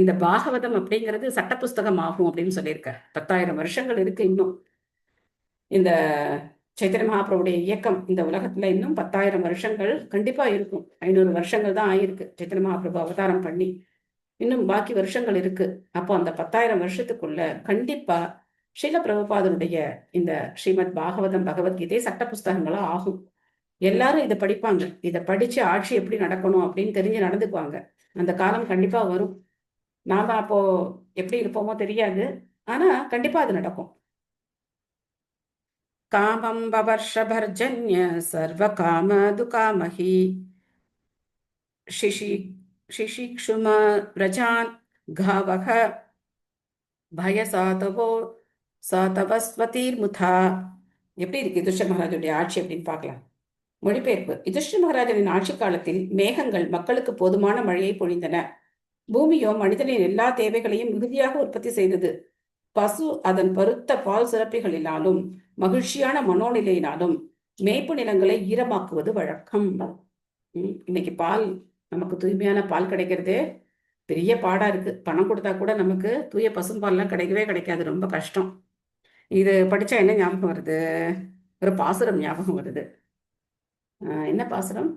இந்த பாகவதம் அப்படிங்கிறது சட்ட புஸ்தகம் ஆகும் அப்படின்னு சொல்லியிருக்கார். 10,000 வருஷங்கள் இருக்கு இன்னும். இந்த சைத்தன்ய மகாபிரபுடைய இயக்கம் இந்த உலகத்துல இன்னும் 10,000 வருஷங்கள் கண்டிப்பா இருக்கும். 500 வருஷங்கள் தான் ஆயிருக்கு சைத்தன்ய மகாபிரபு அவதாரம் பண்ணி. இன்னும் பாக்கி வருஷங்கள் இருக்கு. அப்போ அந்த 10,000 வருஷத்துக்குள்ள கண்டிப்பா ஸ்ரீல பிரபுபாதருடைய இந்த ஸ்ரீமத் பாகவதம், பகவத்கீதை சட்ட புஸ்தகங்களா ஆகும். எல்லாரும் இதை படிப்பாங்க. இதை படிச்சு ஆட்சி எப்படி நடக்கணும் அப்படின்னு தெரிஞ்சு நடந்துக்குவாங்க. அந்த காலம் கண்டிப்பா வரும். நாம அப்போ எப்படி இருப்போமோ தெரியாது, ஆனா கண்டிப்பா அது நடக்கும். காமம் பவர்ஷபர்ஜன்ய சர்வ காம துகாமஹி சிஷிக்ஷும ரஜான் காவக பயசாதவோ சாதவஸ்வதீர் முதா. எப்படி இருக்கு யுதிஷ்டிர மகாராஜனுடைய ஆட்சி அப்படின்னு பார்க்கலாம். மொழிபெயர்ப்பு. யுதிஷ்டிர மகாராஜனின் ஆட்சி காலத்தில் மேகங்கள் மக்களுக்கு போதுமான மழையை பொழிந்தன. பூமியோ மனிதனின் எல்லா தேவைகளையும் மிகுதியாக உற்பத்தி செய்தது. பசு அதன் பருத்த பால் சுரப்பிகளினாலும் மகிழ்ச்சியான மனோநிலையினாலும் மேய்ப்பு நிலங்களை ஈரமாக்குவது வழக்கம். இன்னைக்கு பால், நமக்கு தூய்மையான பால் கிடைக்கிறதே பெரிய பாடா இருக்கு. பணம் கொடுத்தா கூட நமக்கு தூய பசும்பால்லாம் கிடைக்கவே கிடைக்காது, ரொம்ப கஷ்டம். இது படிச்சா என்ன ஞாபகம் வருது? ஒரு பாசுரம் ஞாபகம் வருது. என்ன பாசுரம்?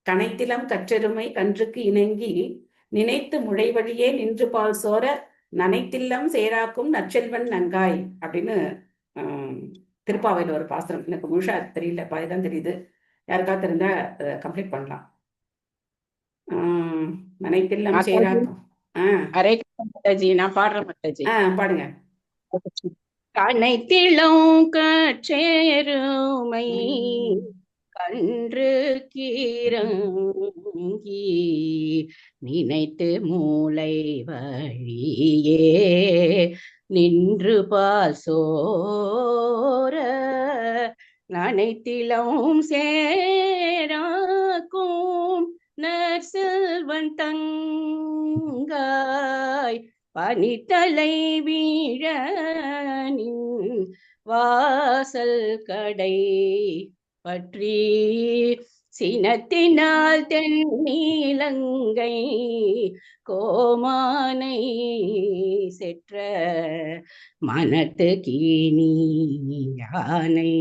கனைத்திலம் கற்றெருமை கன்றுக்கு இணங்கி நினைத்து முளைவழியே நின்று பால் சோர நனைத்தில்லம் சேராக்கும் நற்செல்வன் நங்காய் அப்படின்னு திருப்பாவையில் ஒரு பாசுரம். எனக்கு முழுசா தெரியல, பாதிதான் தெரியுது. யாருக்காவது தெரிந்தா கம்ப்ளீட் பண்ணலாம். நனைத்தில்லம் சேராக்கும். ஹரே மாதாஜி, நான் பாடுறேன் மாதாஜி. பாடுங்க. கனைத்திலம் கற்றெருமை கன்று கீரங்கி நினைத்து மூளை வழியே நின்று பால் சோர அனைத்திலும் சேராக்கும் நற்செல்வன் தங்காய் பனித்தலை வீழ நின் வாசல் கடை பற்றி சினத்தினால் தென்னிலங்கை கோமானை செற்ற மனத்து கீனி யானை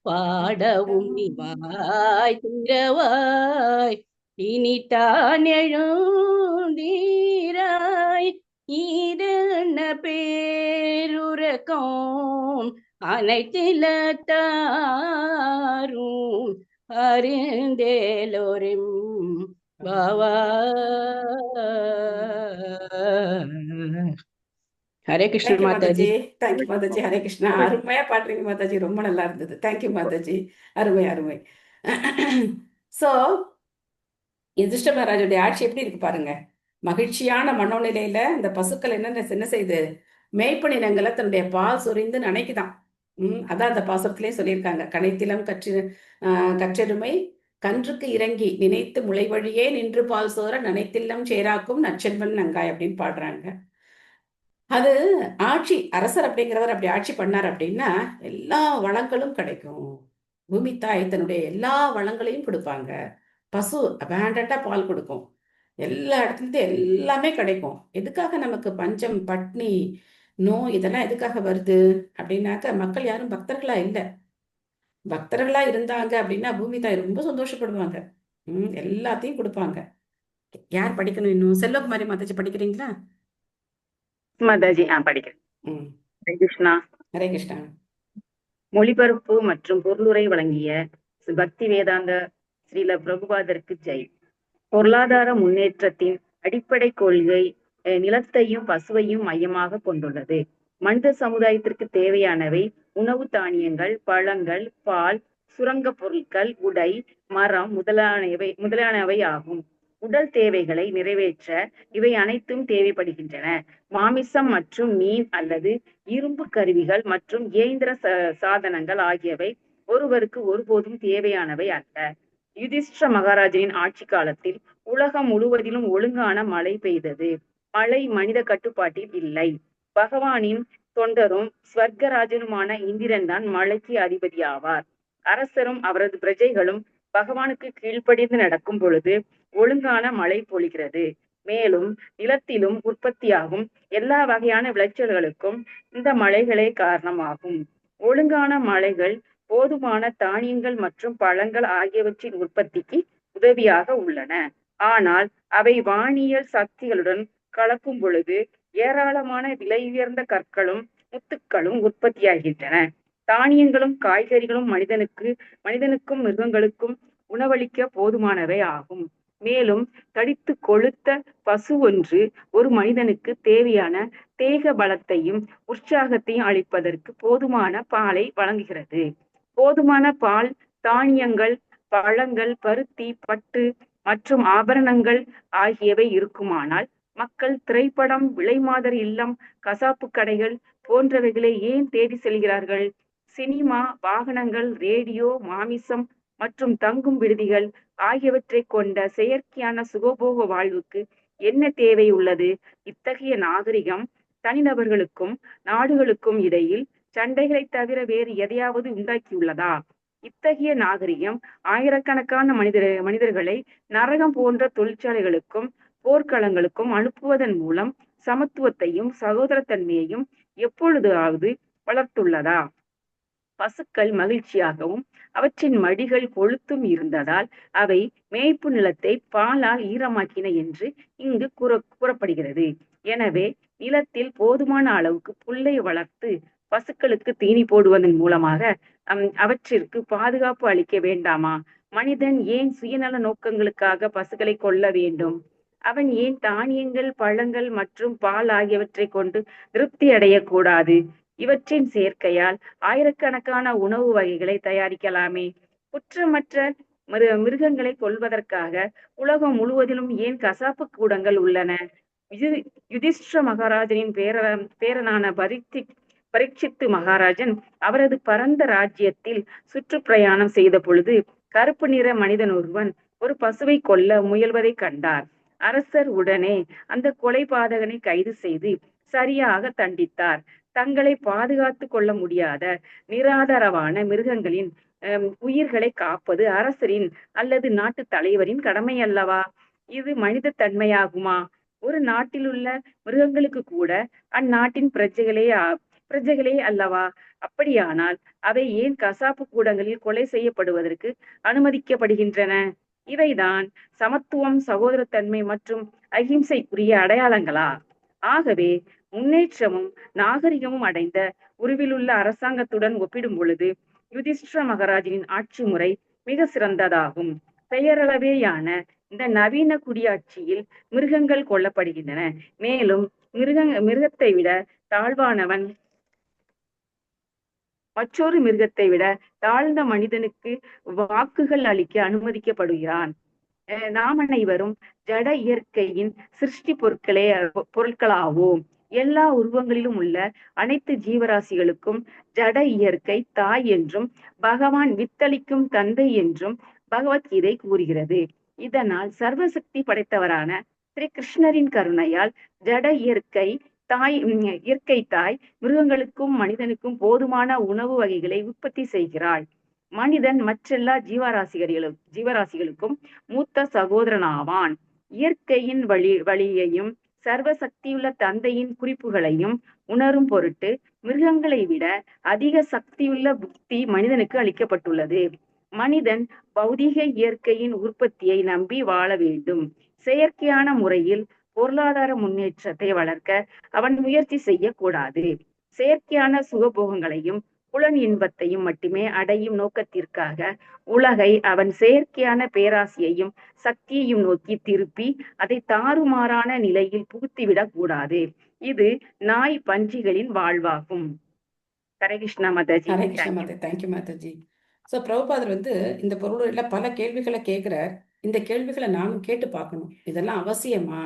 பாடவும் நிவாய் திரவாய் இனித்தான் எழுந்தீராய் ஈரன பேருரக்கம் அனைத்திலத்தாரும் அறிந்தேலோரிம் பாவா. ஹரே கிருஷ்ண தேங்க்யூ மாதாஜி. மாதாஜி. தேங்க்யூ மாதாஜி. ஹரே கிருஷ்ணா. அருமையா பாடுறீங்க மாதாஜி. ரொம்ப நல்லா இருந்தது. தேங்க்யூ மாதாஜி. அருமை அருமை. ஸோ யுதிஷ்ட மகாராஜுடைய ஆட்சி எப்படி இருக்கு பாருங்க. மகிழ்ச்சியான மனோநிலையில இந்த பசுக்கள் என்ன செய்யுது, மேய்ப்பு நிலங்களை தன்னுடைய பால் சொரிந்து நினைக்குதான். அதான் அந்த பாசுரத்திலேயே சொல்லியிருக்காங்க. கனைத்திலம் கற்றெருமை கன்றுக்கு இறங்கி நினைத்து முளை வழியே நின்று பால் சோர நனைத்தில்லம் சேராக்கும் நற்செல்வன் நங்காய் அப்படின்னு பாடுறாங்க. அது ஆட்சி, அரசர் அப்படிங்கிறவர் அப்படி ஆட்சி பண்ணார் அப்படின்னா எல்லா வளங்களும் கிடைக்கும். பூமி தாய் தன்னுடைய எல்லா வளங்களையும் கொடுப்பாங்க. பசு அபேண்டண்டா பால் கொடுக்கும். எல்லா இடத்துலேருந்து எல்லாமே கிடைக்கும். எதுக்காக நமக்கு பஞ்சம், பட்னி, நோய் இதெல்லாம் எதுக்காக வருது அப்படின்னாக்க மக்கள் யாரும் பக்தர்களா இல்லை. பக்தர்களா இருந்தாங்க அப்படின்னா பூமி தாய் ரொம்ப சந்தோஷப்படுவாங்க. எல்லாத்தையும் கொடுப்பாங்க. யார் படிக்கணும் இன்னும்? செல்வகுமாரி மாதாஜி படிக்கிறீங்களா? மாதாஜி படிக்கிறேன். ஹரே கிருஷ்ணா. ஹரே கிருஷ்ணா. மொழிபெயர்ப்பு மற்றும் பொருளுரை வழங்கிய பக்தி வேதாந்த ஸ்ரீல பிரபுபாதருக்கு ஜெய். பொருளாதார முன்னேற்றத்தின் அடிப்படை கொள்கை நிலத்தையும் பசுவையும் மையமாக கொண்டுள்ளது. மனித சமுதாயத்திற்கு தேவையானவை உணவு தானியங்கள், பழங்கள், பால், சுரங்க பொருட்கள், உடை, மரம் முதலானவை ஆகும். உடல் தேவைகளை நிறைவேற்ற இவை அனைத்தும் தேவைப்படுகின்றன. மாமிசம் மற்றும் மீன் அல்லது இரும்பு கருவிகள் மற்றும் இயந்திர சாதனங்கள் ஆகியவை ஒருவருக்கு ஒருபோதும் தேவையானவை அல்ல. யுதிஷ்ட மகாராஜனின் ஆட்சி காலத்தில் உலகம் முழுவதிலும் ஒழுங்கான மழை பெய்தது. மழை மனித கட்டுப்பாட்டில் இல்லை. பகவானின் தொண்டரும் ஸ்வர்கராஜனுமான இந்திரன் தான் மழைக்கு அதிபதி ஆவார். அரசரும் அவரது பிரஜைகளும் பகவானுக்கு கீழ்ப்படிந்து நடக்கும் பொழுது ஒழுங்கான மழை பொழிகிறது. மேலும் நிலத்திலும் உற்பத்தியாகும் எல்லா வகையான விளைச்சல்களுக்கும் இந்த மழைகளே காரணமாகும். ஒழுங்கான மழைகள் போதுமான தானியங்கள் மற்றும் பழங்கள் ஆகியவற்றின் உற்பத்திக்கு உதவியாக உள்ளன. ஆனால் அவை வானியல் சக்திகளுடன் கலக்கும் பொழுது ஏராளமான விலை உயர்ந்த கற்களும் முத்துக்களும் உற்பத்தியாகின்றன. தானியங்களும் காய்கறிகளும் மனிதனுக்கும் மிருகங்களுக்கும் உணவளிக்க போதுமானவை ஆகும். மேலும் தடித்து கொழுத்த பசு ஒன்று ஒரு மனிதனுக்கு தேவையான தேக பலத்தையும் உற்சாகத்தையும் அளிப்பதற்கு போதுமான பாலை வழங்குகிறது. போதுமான பால், தானியங்கள், பழங்கள், பருத்தி, பட்டு மற்றும் ஆபரணங்கள் ஆகியவை இருக்குமானால் மக்கள் திரைப்படம், விலைமாதர் இல்லம், கசாப்பு கடைகள் போன்றவைகளை ஏன் தேடி செல்கிறார்கள்? சினிமா, வாகனங்கள், ரேடியோ, மாமிசம் மற்றும் தங்கும் விடுதிகள் ஆகியவற்றை கொண்ட செயற்கையான சுகபோக வாழ்வுக்கு என்ன தேவை உள்ளது? இத்தகைய நாகரிகம் தனிநபர்களுக்கும் நாடுகளுக்கும் இடையில் சண்டைகளை தவிர வேறு எதையாவது உண்டாக்கியுள்ளதா? இத்தகைய நாகரிகம் ஆயிரக்கணக்கான மனிதர்களை நரகம் போன்ற தொழிற்சாலைகளுக்கும் போர்க்களங்களுக்கும் அனுப்புவதன் மூலம் சமத்துவத்தையும் சகோதரத்தன்மையையும் எப்பொழுதாவது வளர்த்துள்ளதா? பசுக்கள் மகிழ்ச்சியாகவும் அவற்றின் மடிகள் கொழுத்தும் இருந்ததால் அவை மேய்ப்பு நிலத்தை பாலால் ஈரமாக்கின என்று இங்கு கூறப்படுகிறது. எனவே நிலத்தில் போதுமான அளவுக்கு புல்லை வளர்த்து பசுக்களுக்கு தீனி போடுவதன் மூலமாக அவற்றிற்கு பாதுகாப்பு அளிக்க வேண்டாமா? மனிதன் ஏன் சுயநல நோக்கங்களுக்காக பசுக்களை கொல்ல வேண்டும்? அவன் ஏன் தானியங்கள், பழங்கள் மற்றும் பால் ஆகியவற்றை கொண்டு திருப்தி அடையக்கூடாது? இவற்றின் சேர்க்கையால் ஆயிரக்கணக்கான உணவு வகைகளை தயாரிக்கலாமே. குற்றமற்ற மிருகங்களை கொல்வதற்காக உலகம் முழுவதிலும் ஏன் கசாப்பு கூடங்கள் உள்ளன? யுதிஷ்ட மகாராஜனின் பேரனான பரீட்சித்து மகாராஜன் அவரது பரந்த ராஜ்யத்தில் சுற்றுப்பிரயாணம் செய்த பொழுது கருப்பு நிற மனிதன் ஒருவன் ஒரு பசுவை கொல்ல முயல்வதை கண்டார். அரசர் உடனே அந்த கொலைபாதகனை கைது செய்து சரியாக தண்டித்தார். தங்களை பாதுகாத்து கொள்ள முடியாத நிராதரவான மிருகங்களின் உயிர்களை காப்பது அரசரின் அல்லது நாட்டு தலைவரின் கடமை அல்லவா? இது மனித தன்மையாகுமா? ஒரு நாட்டில் உள்ள மிருகங்களுக்கு கூட அந்நாட்டின் பிரஜைகளே அல்லவா? அப்படியானால் அவை ஏன் கசாப்பு கூடங்களில் கொலை செய்யப்படுவதற்கு அனுமதிக்கப்படுகின்றன? இவைதான் சமத்துவம், சகோதரத்தன்மை மற்றும் அகிம்சைக்குரிய அடையாளங்களா? ஆகவே முன்னேற்றமும் நாகரிகமும் அடைந்த உருவிலுள்ள அரசாங்கத்துடன் ஒப்பிடும் பொழுது யுதிஷ்டிர மகாராஜனின் ஆட்சி முறை மிக சிறந்ததாகும். பெயரளவேயான இந்த நவீன குடியாட்சியில் மிருகங்கள் கொல்லப்படுகின்றன. மேலும் மிருகத்தை விட தாழ்வானவன் மற்றொரு மிருகத்தை விட தாழ்ந்த மனிதனுக்கு வாக்குகள் அளிக்க அனுமதிக்கப்படுகிறான். நாம் அனைவரும் ஜட இயற்கையின் சிருஷ்டி பொருட்களாவோம். எல்லா உருவங்களிலும் உள்ள அனைத்து ஜீவராசிகளுக்கும் ஜட இயற்கை தாய் என்றும் பகவான் வித்தளிக்கும் தந்தை என்றும் பகவத்கீதை கூறுகிறது. இதனால் சர்வசக்தி படைத்தவரான ஸ்ரீ கிருஷ்ணரின் கருணையால் ஜட இயற்கை தாய் மிருகங்களுக்கும் மனிதனுக்கும் போதுமான உணவு வகைகளை உற்பத்தி செய்கிறாள். மனிதன் மற்றெல்லா ஜீவராசிகளுக்கும் மூத்த சகோதரனாவான். இயற்கையின் வழியையும் சர்வசக்தியுள்ள தந்தையின் குறிப்புகளையும் உணரும் பொருட்டு மிருகங்களை விட அதிக சக்தியுள்ள புத்தி மனிதனுக்கு அளிக்கப்பட்டுள்ளது. மனிதன் பௌதிக இயற்கையின் உற்பத்தியை நம்பி வாழ வேண்டும். செயற்கையான முறையில் பொருளாதார முன்னேற்றத்தை வளர்க்க அவன் முயற்சி செய்யக்கூடாது. செயற்கையான சுகபோகங்களையும் புலன் இன்பத்தையும் மட்டுமே அடையும் நோக்கத்திற்காக உலகை அவன் செயற்கையான பேராசையையும் சக்தியையும் நோக்கி திருப்பி அதை தாறுமாறான நிலையில் புகுத்திவிடக் கூடாது. இது நாய் பன்றிகளின் வாழ்வாகும். ஹரே கிருஷ்ணா மாதாஜி. ஹரே கிருஷ்ணா மாதா. தேங்க்யூ மாதாஜி. ஸோ பிரபுபாதர் இந்த பொருளில் பல கேள்விகளை கேட்குறார். இந்த கேள்விகளை நானும் கேட்டு பார்க்கணும். இதெல்லாம் அவசியமா?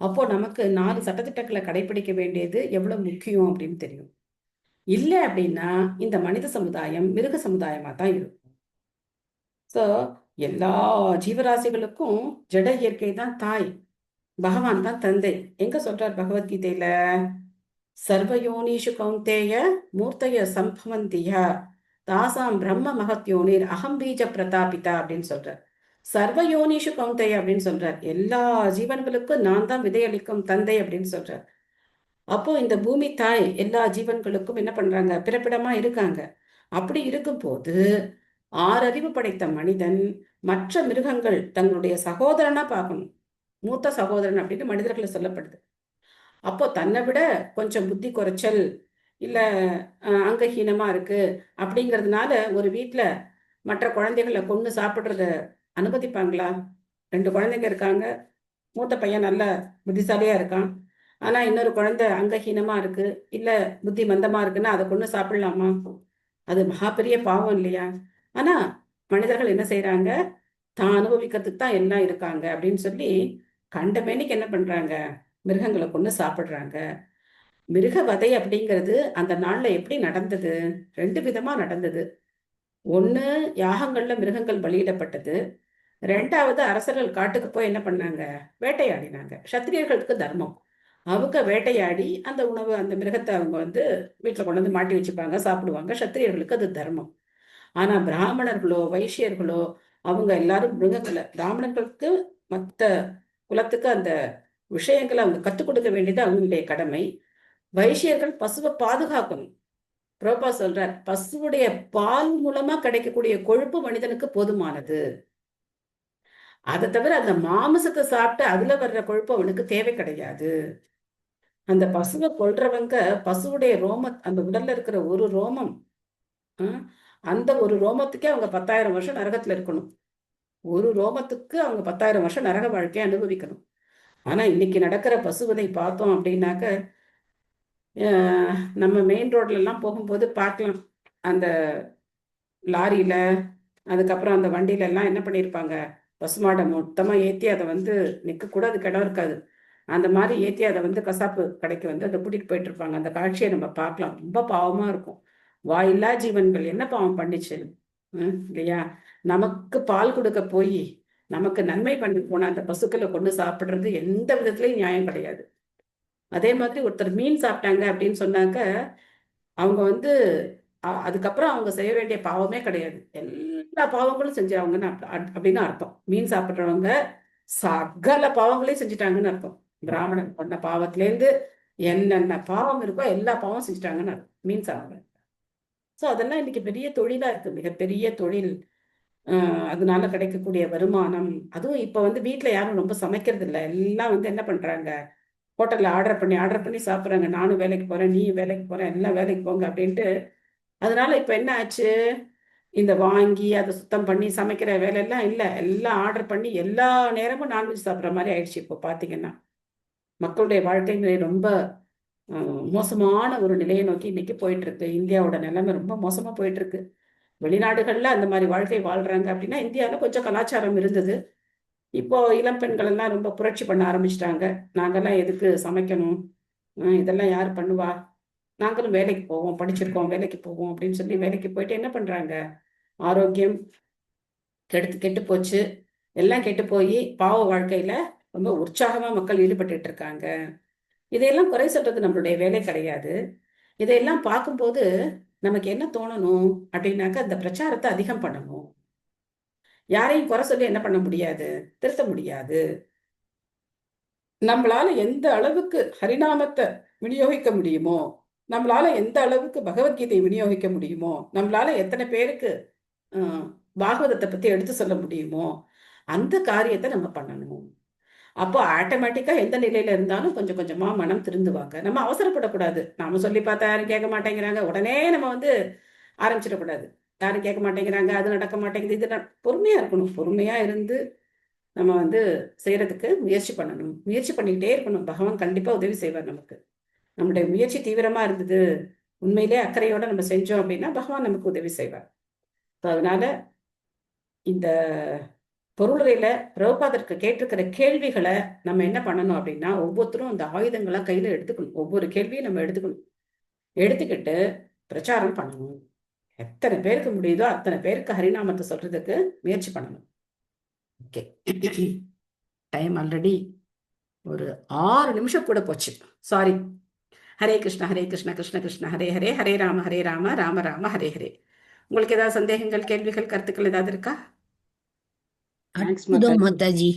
அப்போ நமக்கு 4 சட்டத்திட்டங்களை கடைபிடிக்க வேண்டியது எவ்வளவு முக்கியம் அப்படின்னு தெரியும். இல்லை அப்படின்னா இந்த மனித சமுதாயம் மிருக சமுதாயமா தான் இருக்கும். ஸோ எல்லா ஜீவராசிகளுக்கும் ஜட இயற்கை தான் தாய், பகவான் தான் தந்தை. எங்க சொல்றார் பகவத்கீதையில? சர்வயோனிஷு கௌந்தேய மூர்த்தய சம்பவந்தியா தாசாம் பிரம்ம மகத்யோனிர் அகம்பீஜ பிரதாபிதா அப்படின்னு சொல்றார். சர்வயோனிஷு கௌந்தேய அப்படின்னு சொல்றார். எல்லா ஜீவன்களுக்கும் நான் தான் விதையளிக்கும் தந்தை அப்படின்னு சொல்றார். அப்போ இந்த பூமி தாய் எல்லா ஜீவன்களுக்கும் என்ன பண்றாங்க? பிறப்பிடமா இருக்காங்க. அப்படி இருக்கும்போது 6 அறிவு படைத்த மனிதன் மற்ற மிருகங்கள் தங்களுடைய சகோதரனா பார்க்கணும். மூத்த சகோதரன் அப்படின்னு மனிதர்களை சொல்லப்படுது. அப்போ தன்னை விட கொஞ்சம் புத்தி குறைச்சல் இல்லை அங்கஹீனமா இருக்கு அப்படிங்கிறதுனால ஒரு வீட்டில் மற்ற குழந்தைகளை கொண்டு சாப்பிட்றத அனுமதிப்பாங்களா? 2 குழந்தைங்க இருக்காங்க. மூத்த பையன் நல்ல புத்திசாலியா இருக்கான், ஆனா இன்னொரு குழந்தை அங்கஹீனமா இருக்கு இல்ல புத்தி மந்தமா இருக்குன்னா அதை கொண்டு சாப்பிடலாமா? அது மகா பெரிய பாவம் இல்லையா? ஆனா மனிதர்கள் என்ன செய்யறாங்க? தான் அனுபவிக்கிறதுக்கு தான் எல்லாம் இருக்காங்க அப்படின்னு சொல்லி கண்டமேனிக்கு என்ன பண்றாங்க? மிருகங்களை கொண்டு சாப்பிடுறாங்க. மிருகவதை அப்படிங்கிறது அந்த நாள்ல எப்படி நடந்தது? 2 விதமா நடந்தது. ஒண்ணு, யாகங்கள்ல மிருகங்கள் பலியிடப்பட்டது. 2வது, அரசர்கள் காட்டுக்கு போய் என்ன பண்ணாங்க? வேட்டையாடினாங்க. சத்திரியர்களுக்கு தர்மம். அவங்க வேட்டையாடி அந்த உணவு அந்த மிருகத்தை அவங்க வீட்டில் கொண்டு வந்து மாட்டி வச்சுப்பாங்க, சாப்பிடுவாங்க. சத்திரியர்களுக்கு அது தர்மம். ஆனா பிராமணர்களோ வைசியர்களோ அவங்க எல்லாரும் மிருகங்களை, பிராமணர்களுக்கு மற்ற குலத்துக்கு அந்த விஷயங்களை அவங்க கற்றுக் கொடுக்க வேண்டியது அவங்களுடைய கடமை. வைசியர்கள் பசுவை பாதுகாக்கணும். பிரபா சொல்றார், பசுவுடைய பால் மூலமா கிடைக்கக்கூடிய கொழுப்பு மனிதனுக்கு போதுமானது. அதை தவிர அந்த மாமிசத்தை சாப்பிட்டு அதுல வர்ற கொழுப்பு அவனுக்கு தேவை கிடையாது. அந்த பசுவை கொல்றவங்க பசுவுடைய அந்த உடல்ல இருக்கிற ஒரு ரோமம், அந்த ஒரு ரோமத்துக்கே அவங்க 10,000 வருஷம் நரகத்துல இருக்கணும். ஒரு ரோமத்துக்கு அவங்க 10,000 வருஷம் நரக வாழ்க்கையை அனுபவிக்கணும். ஆனா இன்னைக்கு நடக்கிற பசுவதை பார்த்தோம் அப்படின்னாக்க நம்ம மெயின் ரோட்ல எல்லாம் போகும்போது பார்க்கலாம். அந்த லாரியில அதுக்கப்புறம் அந்த வண்டியில எல்லாம் என்ன பண்ணியிருப்பாங்க? பசுமாடை மொத்தமா ஏற்றி அதை நிற்க கூட அதுக்கு இடம் இருக்காது. அந்த மாதிரி ஏற்றி அதை வந்து கசாப்பு கடைக்கு வந்து அதை கூட்டிகிட்டு போயிட்டு இருப்பாங்க. அந்த காட்சியை நம்ம பார்க்கலாம். ரொம்ப பாவமாக இருக்கும். வாயில்லா ஜீவன்கள் என்ன பாவம் பண்ணிச்சு இல்லையா? நமக்கு பால் கொடுக்க போய் நமக்கு நன்மை பண்ணி போன அந்த பசுக்களை கொண்டு சாப்பிட்றது எந்த விதத்துலையும் நியாயம் கிடையாது. அதே மாதிரி ஒருத்தர் மீன் சாப்பிட்டாங்க அப்படின்னு சொன்னாக்க அவங்க வந்து அதுக்கப்புறம் அவங்க செய்ய வேண்டிய பாவமே கிடையாது. எல்லா பாவங்களும் செஞ்சவங்கன்னு அப்படின்னு அர்த்தம். மீன் சாப்பிட்றவங்க சகல பாவங்களையும் செஞ்சுட்டாங்கன்னு அர்த்தம். பிராமணன் பண்ண பாவத்திலேருந்து என்னென்ன பாவம் இருக்கோ எல்லா பாவம் செஞ்சுட்டாங்கன்னு அர்த்தம் மீன் சாப்பிட்றேன். ஸோ அதெல்லாம் இன்னைக்கு பெரிய தொழிலா இருக்கு, மிகப்பெரிய தொழில். அதனால கிடைக்கக்கூடிய வருமானம். அதுவும் இப்போ வந்து வீட்டில் யாரும் ரொம்ப சமைக்கிறது இல்லை. எல்லாம் வந்து என்ன பண்றாங்க, ஹோட்டலில் ஆர்டர் பண்ணி சாப்பிட்றாங்க. நானும் வேலைக்கு போறேன், நீ வேலைக்கு போறேன், எல்லாம் வேலைக்கு போங்க அப்படின்ட்டு. அதனால இப்போ என்ன ஆச்சு, இந்த வாங்கி அதை சுத்தம் பண்ணி சமைக்கிற வேலையெல்லாம் இல்லை. எல்லாம் ஆர்டர் பண்ணி எல்லா நேரமும் நான்வெஜ் சாப்பிட்ற மாதிரி ஆயிடுச்சு. இப்போ பார்த்தீங்கன்னா மக்களுடைய வாழ்க்கை நிலை ரொம்ப மோசமான ஒரு நிலையை நோக்கி இன்னைக்கு போயிட்டு இருக்கு. இந்தியாவோட நிலைமை ரொம்ப மோசமா போயிட்டு இருக்கு. வெளிநாடுகள்ல அந்த மாதிரி வாழ்க்கை வாழ்றாங்க அப்படின்னா இந்தியாவில் கொஞ்சம் கலாச்சாரம் இருந்தது. இப்போ இளம் பெண்கள் எல்லாம் ரொம்ப புரட்சி பண்ண ஆரம்பிச்சிட்டாங்க. நாங்கெல்லாம் எதுக்கு சமைக்கணும், இதெல்லாம் யார் பண்ணுவா, நாங்களும் வேலைக்கு போவோம், படிச்சிருக்கோம், வேலைக்கு போவோம் அப்படின்னு சொல்லி வேலைக்கு போயிட்டு என்ன பண்றாங்க, ஆரோக்கியம் கெட்டு போச்சு. எல்லாம் கெட்டு போய் பாவ வாழ்க்கையில ரொம்ப உற்சாகமா மக்கள் ஈடுபட்டு இருக்காங்க. இதையெல்லாம் குறை சொல்றது நம்மளுடைய வேலை கிடையாது. இதையெல்லாம் பார்க்கும்போது நமக்கு என்ன தோணணும் அப்படின்னாக்கா, இந்த பிரச்சாரத்தை அதிகம் பண்ணணும். யாரையும் குறை சொல்லி என்ன பண்ண முடியாது, திருத்த முடியாது. நம்மளால எந்த அளவுக்கு ஹரிநாமத்தை விநியோகிக்க முடியுமோ, நம்மளால எந்த அளவுக்கு பகவத்கீதை விநியோகிக்க முடியுமோ, நம்மளால எத்தனை பேருக்கு பாகவதத்தை பத்தி எடுத்து சொல்ல முடியுமோ அந்த காரியத்தை நம்ம பண்ணணும். அப்போ ஆட்டோமேட்டிக்கா எந்த நிலையில இருந்தாலும் கொஞ்சம் கொஞ்சமா மனம் திருந்துவாங்க. நம்ம அவசரப்படக்கூடாது. நாம சொல்லி பார்த்தா யாரும் கேட்க மாட்டேங்கிறாங்க, உடனே நம்ம வந்து ஆரம்பிச்சிடக்கூடாது. யாரும் கேட்க மாட்டேங்கிறாங்க, அது நடக்க மாட்டேங்குது, இது பொறுமையா இருக்கணும். பொறுமையா இருந்து நம்ம வந்து செய்யறதுக்கு முயற்சி பண்ணணும். முயற்சி பண்ணிக்கிட்டே இருக்கணும். பகவான் கண்டிப்பா உதவி செய்வார் நமக்கு. நம்முடைய முயற்சி தீவிரமா இருந்தது, உண்மையிலே அக்கறையோட நம்ம செஞ்சோம் அப்படின்னா பகவான் நமக்கு உதவி செய்வார். அதனால இந்த பொருளுரையில பிரபுபாதருக்கு கேட்டிருக்கிற கேள்விகளை நம்ம என்ன பண்ணணும் அப்படின்னா, ஒவ்வொருத்தரும் அந்த ஆயுதங்களை கையில எடுத்துக்கணும். ஒவ்வொரு கேள்வியும் நம்ம எடுத்துக்கணும். எடுத்துக்கிட்டு பிரச்சாரம் பண்ணணும். எத்தனை பேருக்கு முடியுதோ அத்தனை பேருக்கு ஹரிநாமத்தை சொல்றதுக்கு முயற்சி பண்ணணும். ஓகே, டைம் ஆல்ரெடி ஒரு 6 நிமிஷம் கூட போச்சு. சாரி. ஹரே கிருஷ்ணா கிருஷ்ண கிருஷ்ண ஹரே ஹரே, ஹரே ராம ராம ராம ஹரே ஹரே. உங்களுக்கு ஏதாவது சந்தேகங்கள், கேள்விகள், கருத்துக்கள் ஏதாவது இருக்கா? அற்புதம் மாதாஜி,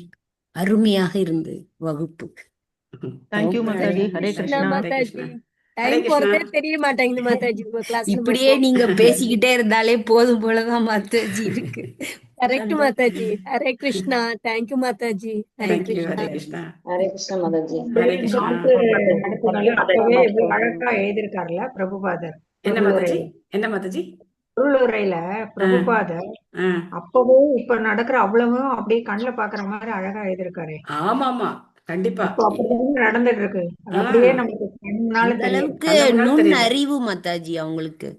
அருமையாக இருந்து வகுப்பு. தேங்க்யூ மாதாஜி. ஹரே கிருஷ்ணா. மாதாஜி. டைம் போறதே தெரிய மாட்டேங்குது மாதாஜி. உங்க கிளாஸ்ல இப்படியே நீங்க பேசிக்கிட்டே இருந்தாலே போதும் போலதான் மாதாஜி இருக்கு. கரெக்ட் மாதாஜி. ஹரே கிருஷ்ணா. தேங்க்யூ மாதாஜி. ஹரே கிருஷ்ணா. ஹரே கிருஷ்ணா மாதாஜி. ஹரே கிருஷ்ணா. அப்பவே எவ்வளவு அழகா எழுதியிருக்காருல பிரபுபாதர். என்ன மாதாஜி? என்ன மாதாஜி? பொருளுரையில பிரபுபாதர் அப்பவே இப்ப நடக்கிற அவ்வளவும் அப்படியே கண்ணுல பாக்குற மாதிரி அழகா எழுதியிருக்காரு. ஆமா ஆமா, கண்டிப்பா நடந்துட்டு இருக்கு. அப்படியே நமக்கு அளவுக்கு நுண் அறிவு மாதாஜி, அவங்களுக்கு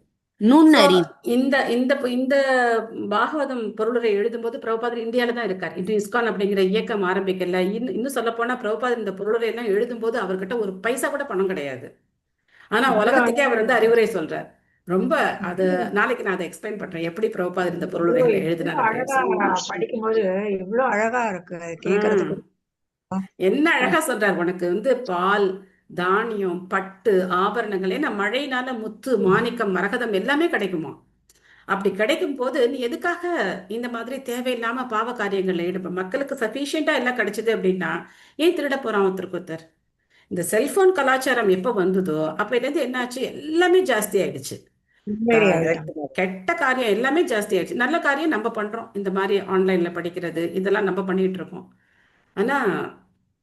நுண் அறிவு. இந்த இந்த இந்த பாகவதம் பொருளுரை எழுதும்போது பிரபுபாதர் இந்தியால தான் இருக்கார். இது இஸ்கான் அப்படிங்கிற இயக்கம் ஆரம்பிக்கல. இன்னும் சொல்ல போனா பிரபுபாதர் இந்த பொருளுரை எல்லாம் எழுதும்போது அவர்கிட்ட ஒரு பைசா கூட பணம் கிடையாது. ஆனா உலகத்துக்கே அவர் வந்து அறிவுரை சொல்றார். ரொம்ப அது நாளைக்கு நான் அதை எக்ஸ்பிளைன் பண்றேன், எப்படி பிரபுபாதர் இந்த பொருளுரைகளை எழுதினார். படிக்கும்போது எவ்வளவு அழகா இருக்கு கேக்குறதுக்கு. என்ன அழகா சொல்றார், உனக்கு வந்து பால், தானியம், பட்டு, ஆபரணங்கள், ஏன்னா மழையினால முத்து, மாணிக்கம், மரகதம் எல்லாமே கிடைக்குமா. அப்படி கிடைக்கும் போது நீ எதுக்காக இந்த மாதிரி தேவையில்லாம பாவ காரியங்கள்ல ஈடுபடும்? மக்களுக்கு சஃபிஷியண்டா எல்லாம் கிடைச்சது அப்படின்னா ஏன் திருட போறான் ஒருத்தர்? இந்த செல்போன் கலாச்சாரம் எப்ப வந்ததோ அப்பல இருந்து என்னாச்சு, எல்லாமே ஜாஸ்தி ஆயிடுச்சு. கெட்ட காரியம் எல்லாமே ஜாஸ்தி ஆயிடுச்சு. நல்ல காரியம் நம்ம பண்றோம், இந்த மாதிரி ஆன்லைன்ல படிக்கிறது இதெல்லாம் நம்ம பண்ணிட்டு இருக்கோம். ஆனா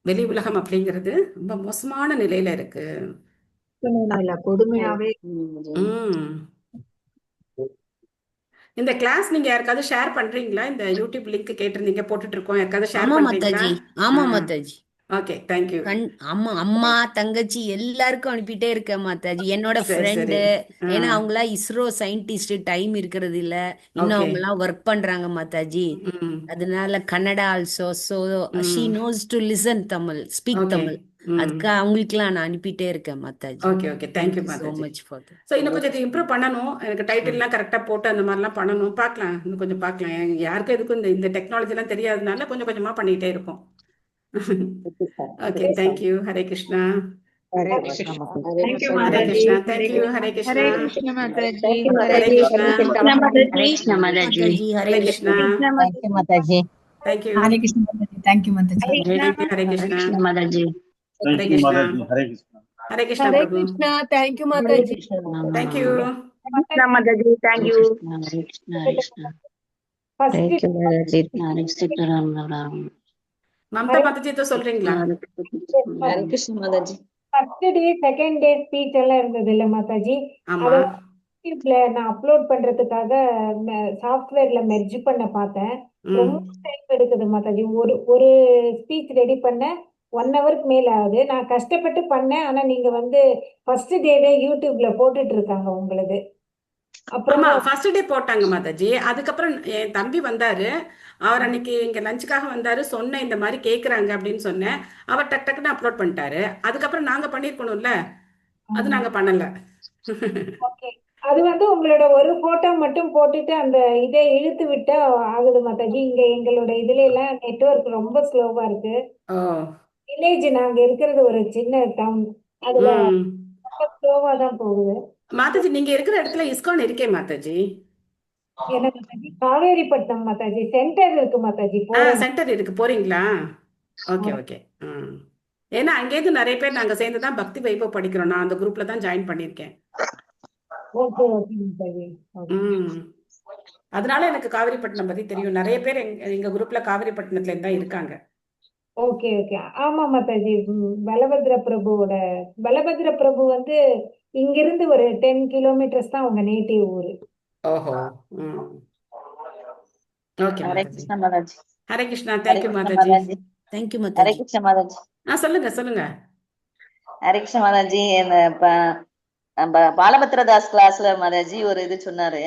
வெளி உலகம் அப்படிங்கிறது ரொம்ப மோசமான நிலையில இருக்கு. கொடுமையாவே. இந்த கிளாஸ் நீங்க யாருக்காவது ஷேர் பண்றீங்களா? இந்த யூடியூப் லிங்க் கேட்டிருந்தீங்க, போட்டுட்டு இருக்கோம், யாருக்காவது ஷேர் பண்றீங்களா? ஆமா மாதாஜி. Okay, thank you. ஆமா, அம்மா, தங்கச்சி எல்லாருக்கும் அனுப்பிட்டே இருக்கேன் மாதாஜி. என்னோட ஃப்ரெண்டு, ஏன்னா அவங்களா இஸ்ரோ சயின்டிஸ்ட், டைம் இருக்கிறது இல்ல, இன்னும் அவங்க எல்லாம் ஒர்க் பண்றாங்க மாதாஜி. அதனால Kannada also, so she knows to listen Tamil, speak Tamil. அதுக்கு அவங்களுக்குலாம் நான் அனுப்பிட்டே இருக்கேன் Mataji. Okay okay, thank you so Mataji. Much for that. So இன்னும் கொஞ்சம் இம்ப்ரூவ் பண்ணணும். எனக்கு டைட்டில்லாம் கரெக்டாக போட்டு அந்த மாதிரிலாம் பண்ணணும். பார்க்கலாம், இன்னும் கொஞ்சம் பார்க்கலாம். யாருக்கும் எதுக்கும் இந்த டெக்னாலஜிலாம் தெரியாததுனால கொஞ்சம் கொஞ்சமாக பண்ணிகிட்டே இருப்போம். Okay, thank you. ஹரே கிருஷ்ணா. ஹரே ஹரே கிருஷ்ணா கிருஷ்ணா. மாதாஜி. ஹரே கிருஷ்ணா. தேங்க்யூ. ஹரே கிருஷ்ணா. ஹரே கிருஷ்ண மாதாஜி. ஹரே கிருஷ்ணா. கிருஷ்ண மாதாஜி. ஹரே கிருஷ்ணா. தேங்க்யூ மாதாஜி. தேங்க்யூ. ஹரே கிருஷ்ண மாதாஜி. தேங்க்யூ மாதாஜி. ஹரே கிருஷ்ணா. மாதாஜி. ஹரே கிருஷ்ணா. ஹரே கிருஷ்ணா ஹரே பிரபு. கிருஷ்ணா. தேங்க்யூ மாதாஜி. தேங்க்யூ. மாதாஜி, தேங்க்யூ. மம்தா மாதாஜி ஏதோ சொல்றீங்களா? ஹரே கிருஷ்ண மாதாஜி. First day second day speech எல்லாம் இருந்தது இல்ல மாதாஜி, ஆமா. அத யூடியூப்ல நான் அப்லோட் பண்றதுக்காக சாஃப்ட்வேர்ல மெர்ஜ் பண்ண பார்த்தேன். ரொம்ப டைம் எடுக்குது மாதாஜி. ஒரு ஒரு ஸ்பீச் ரெடி பண்ண 1 ஹவருக்கு மேல ஆகுது. நான் கஷ்டப்பட்டு பண்ணேன். ஆனா நீங்க வந்து ஃபர்ஸ்ட் டேவே யூடியூப்ல போட்டுட்டு இருக்காங்க உங்களுது. ஆமா, அப்புறமா ஃபர்ஸ்ட் டே போட்டாங்க மாதாஜி. அதுக்கப்புறம் என் தம்பி வந்தாரு. அவர் அன்னைக்கு இங்க லஞ்சுக்காக வந்தாரு. சொன்னேன் இந்த மாதிரி கேக்குறாங்க அப்படின்னு சொன்னேன். அவர் டக் டக்குன்னு அப்லோட் பண்ணிட்டாரு. அதுக்கப்புறம் நாங்க பண்ணிருக்கணும்ல, அது நாங்க பண்ணல. ஓகே, அது வந்து உங்களோட ஒரு போட்டோ மட்டும் போட்டுட்டு அந்த இதை இழுத்து விட்டா ஆகுது மாதாஜி. இங்க எங்களோட இதுல எல்லாம் நெட்வொர்க் ரொம்ப ஸ்லோவா இருக்கு. ஓ. வில்லேஜ், நாங்க இருக்கிறது ஒரு சின்ன டவுன், அதுல ம். ரொம்ப ஸ்லோவா தான் போகுது. மாதாஜி நீங்க இருக்கிற இடத்துல இஸ்கான் இருக்கே மாதாஜி. என்ன மாதாஜி? காவேரிப்பட்டினம் மாதாஜி. சென்டர் இருக்கு மாதாஜி, போறேன். சென்டர் இருக்கு, போறீங்களா? Okay okay. ஏன்னா அங்கேருந்து நிறைய பேர் நாங்க சேர்ந்து தான் பக்தி வைபவ் படிக்கிறோம். நான் அந்த குரூப்ல தான் ஜாயின் பண்ணியிருக்கேன். Okay okay Mataji. அதனால எனக்கு காவிரிப்பட்டினம் பத்தி தெரியும். நிறைய பேர் எங்க குரூப்ல காவிரிப்பட்டினத்துல தான் இருக்காங்க. ஓகே ஓகே, ஆமா மாதாஜி. பலபத்ர பிரபு வந்து இங்கிருந்து ஒரு 10 கிலோமீட்டர்ஸ் தான் உங்க நேட்டிவ் ஊரு. ஓஹோ. ஓகே ஹரே மாதாஜி. கிருஷ்ண மாதாஜி. ஹரே கிருஷ்ணா. ஹரே தேங்க்யூ கிருஷ்ண மாதாஜி. மாதாஜி. தேங்க்யூ ஹரே மாதாஜி. கிருஷ்ண மாதாஜி. சொல்லுங்க சொல்லுங்க. ஹரே கிருஷ்ண மாதாஜி. நம்ம பாலபத்ரதாஸ் கிளாஸ்ல மாதாஜி ஒரு இது சொன்னாரு.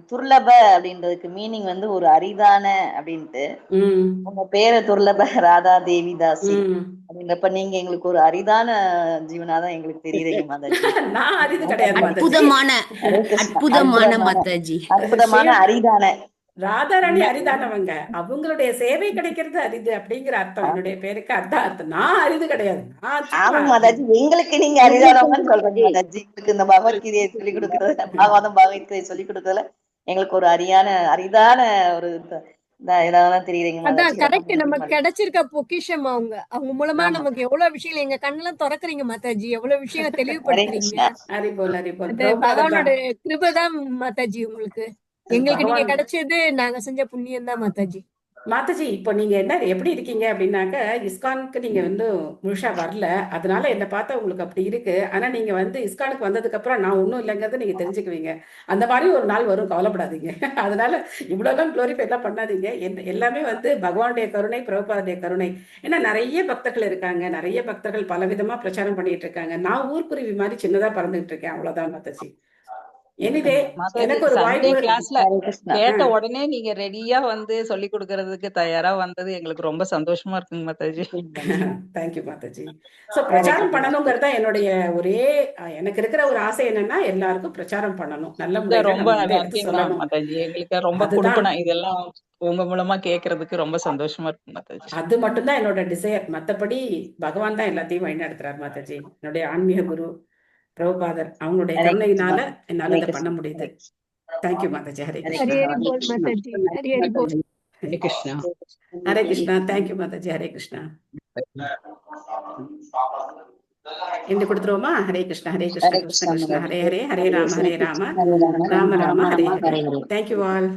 துர்லப அப்படின்றதுக்கு மீனிங் வந்து ஒரு அரிதான அப்படின்ட்டு. உங்க பேரு துர்லப ராதா தேவி தாசி அப்படின்றப்ப நீங்க எங்களுக்கு ஒரு அரிதான ஜீவனாதான் எங்களுக்கு தெரியுறீங்க மாதாஜி. நான் அரிது கிடையாது மாதாஜி. அற்புதமான மாதாஜி. அற்புதமான அரிதான ராதாராணி அரிதானவங்க. அவங்களுடைய சேவை கிடைக்கிறது அரிது அப்படிங்கிற அர்த்தம். என்னுடைய பேருக்கு அதான் அர்த்தம். நான் அரிது கிடையாது. ஆமா மாதாஜி, எங்களுக்கு நீங்க அரிதானவங்கன்னு சொல்றீங்க மாதாஜி. எங்களுக்கு இந்த பகவத்கீதையை சொல்லிக் கொடுக்கறது, பாகவதம் பகவத்கீதையை சொல்லிக் கொடுக்கறதுல எங்களுக்கு ஒரு அரிதான ஒரு இதான் தெரியுறீங்க அதான் மாதாஜி. கரெக்ட். நமக்கு கிடைச்சிருக்க பொக்கிஷம் அவங்க மூலமா நமக்கு எவ்வளவு விஷயம் எங்க கண்ணெல்லாம் திறக்கறீங்க மாதாஜி. எவ்வளவு விஷயம் தெளிவுபடுத்துறீங்க. அது பகவானோட கிருபைதான் மாதாஜி. உங்களுக்கு எங்களுக்கு நீங்க கிடைச்சது நாங்க செஞ்ச புண்ணியம் தான் மாதாஜி. மாதாஜி இப்போ நீங்க என்ன எப்படி இருக்கீங்க அப்படின்னாக்க, இஸ்கானுக்கு நீங்க வந்து முழுசா வரல, அதனால என்னை பார்த்தா உங்களுக்கு அப்படி இருக்கு. ஆனா நீங்க வந்து இஸ்கானுக்கு வந்ததுக்கு அப்புறம் நான் ஒன்றும் இல்லைங்கிறத நீங்க தெரிஞ்சுக்குவீங்க. அந்த மாதிரி ஒரு நாள் வரும், கவலைப்படாதீங்க. அதனால இவ்வளவுதான் குளோரிஃபை எல்லாம் பண்ணாதீங்க. எல்லாமே வந்து பகவானுடைய கருணை, பிரபுபாதுடைய கருணை. ஏன்னா நிறைய பக்தர்கள் இருக்காங்க, நிறைய பக்தர்கள் பலவிதமா பிரச்சாரம் பண்ணிட்டு இருக்காங்க. நான் ஊர்க்குருவி மாதிரி சின்னதா பறந்துகிட்டு இருக்கேன், அவ்வளவுதான் மாதாஜி. எனிவே எனக்கு ஒரு வாய்ப்பு கிளாஸ்ல கேட்ட உடனே நீங்க ரெடியா வந்து சொல்லி கொடுக்கறதுக்கு தயாரா வந்தது எங்களுக்கு ரொம்ப சந்தோஷமா இருக்குங்க மாதாஜி. தேங்க்யூ மாதாஜி. சோ பிரச்சாரம் பண்ணணுங்கிறது தான் என்னுடைய ஒரே எனக்கு இருக்கிற ஒரு ஆசை. என்னன்னா எல்லாருக்கும் பிரச்சாரம் பண்ணணும், நல்ல முறையில ரொம்ப நம்ம எடுத்து சொல்லணும் மாதாஜி. எங்களுக்கு ரொம்ப கொடுப்பணும் இதெல்லாம் உங்க மூலமா கேக்குறதுக்கு ரொம்ப சந்தோஷமா இருக்கு மாதாஜி. அது மட்டும்தான் என்னோட டிசையர். மத்தபடி பகவான் தான் எல்லாத்தையும் வழிநடத்துறாரு மாதாஜி. என்னுடைய ஆன்மீக குரு பிரபுபாதர், அவங்களுடைய கருணையினால என்னால இதை பண்ண முடியுது. தேங்க்யூ மாதாஜி. ஹரே கிருஷ்ணா. ஹரே கிருஷ்ணா. ஹரே கிருஷ்ணா. தேங்க்யூ மாதாஜி. ஹரே கிருஷ்ணா. என்று கொடுத்துருவோமா? ஹரே கிருஷ்ணா. ஹரே கிருஷ்ணா. கிருஷ்ண கிருஷ்ணா ஹரே ஹரே. ஹரே ராம ஹரே ராம ராம ராம ஹரே ஹரே. Thank you all.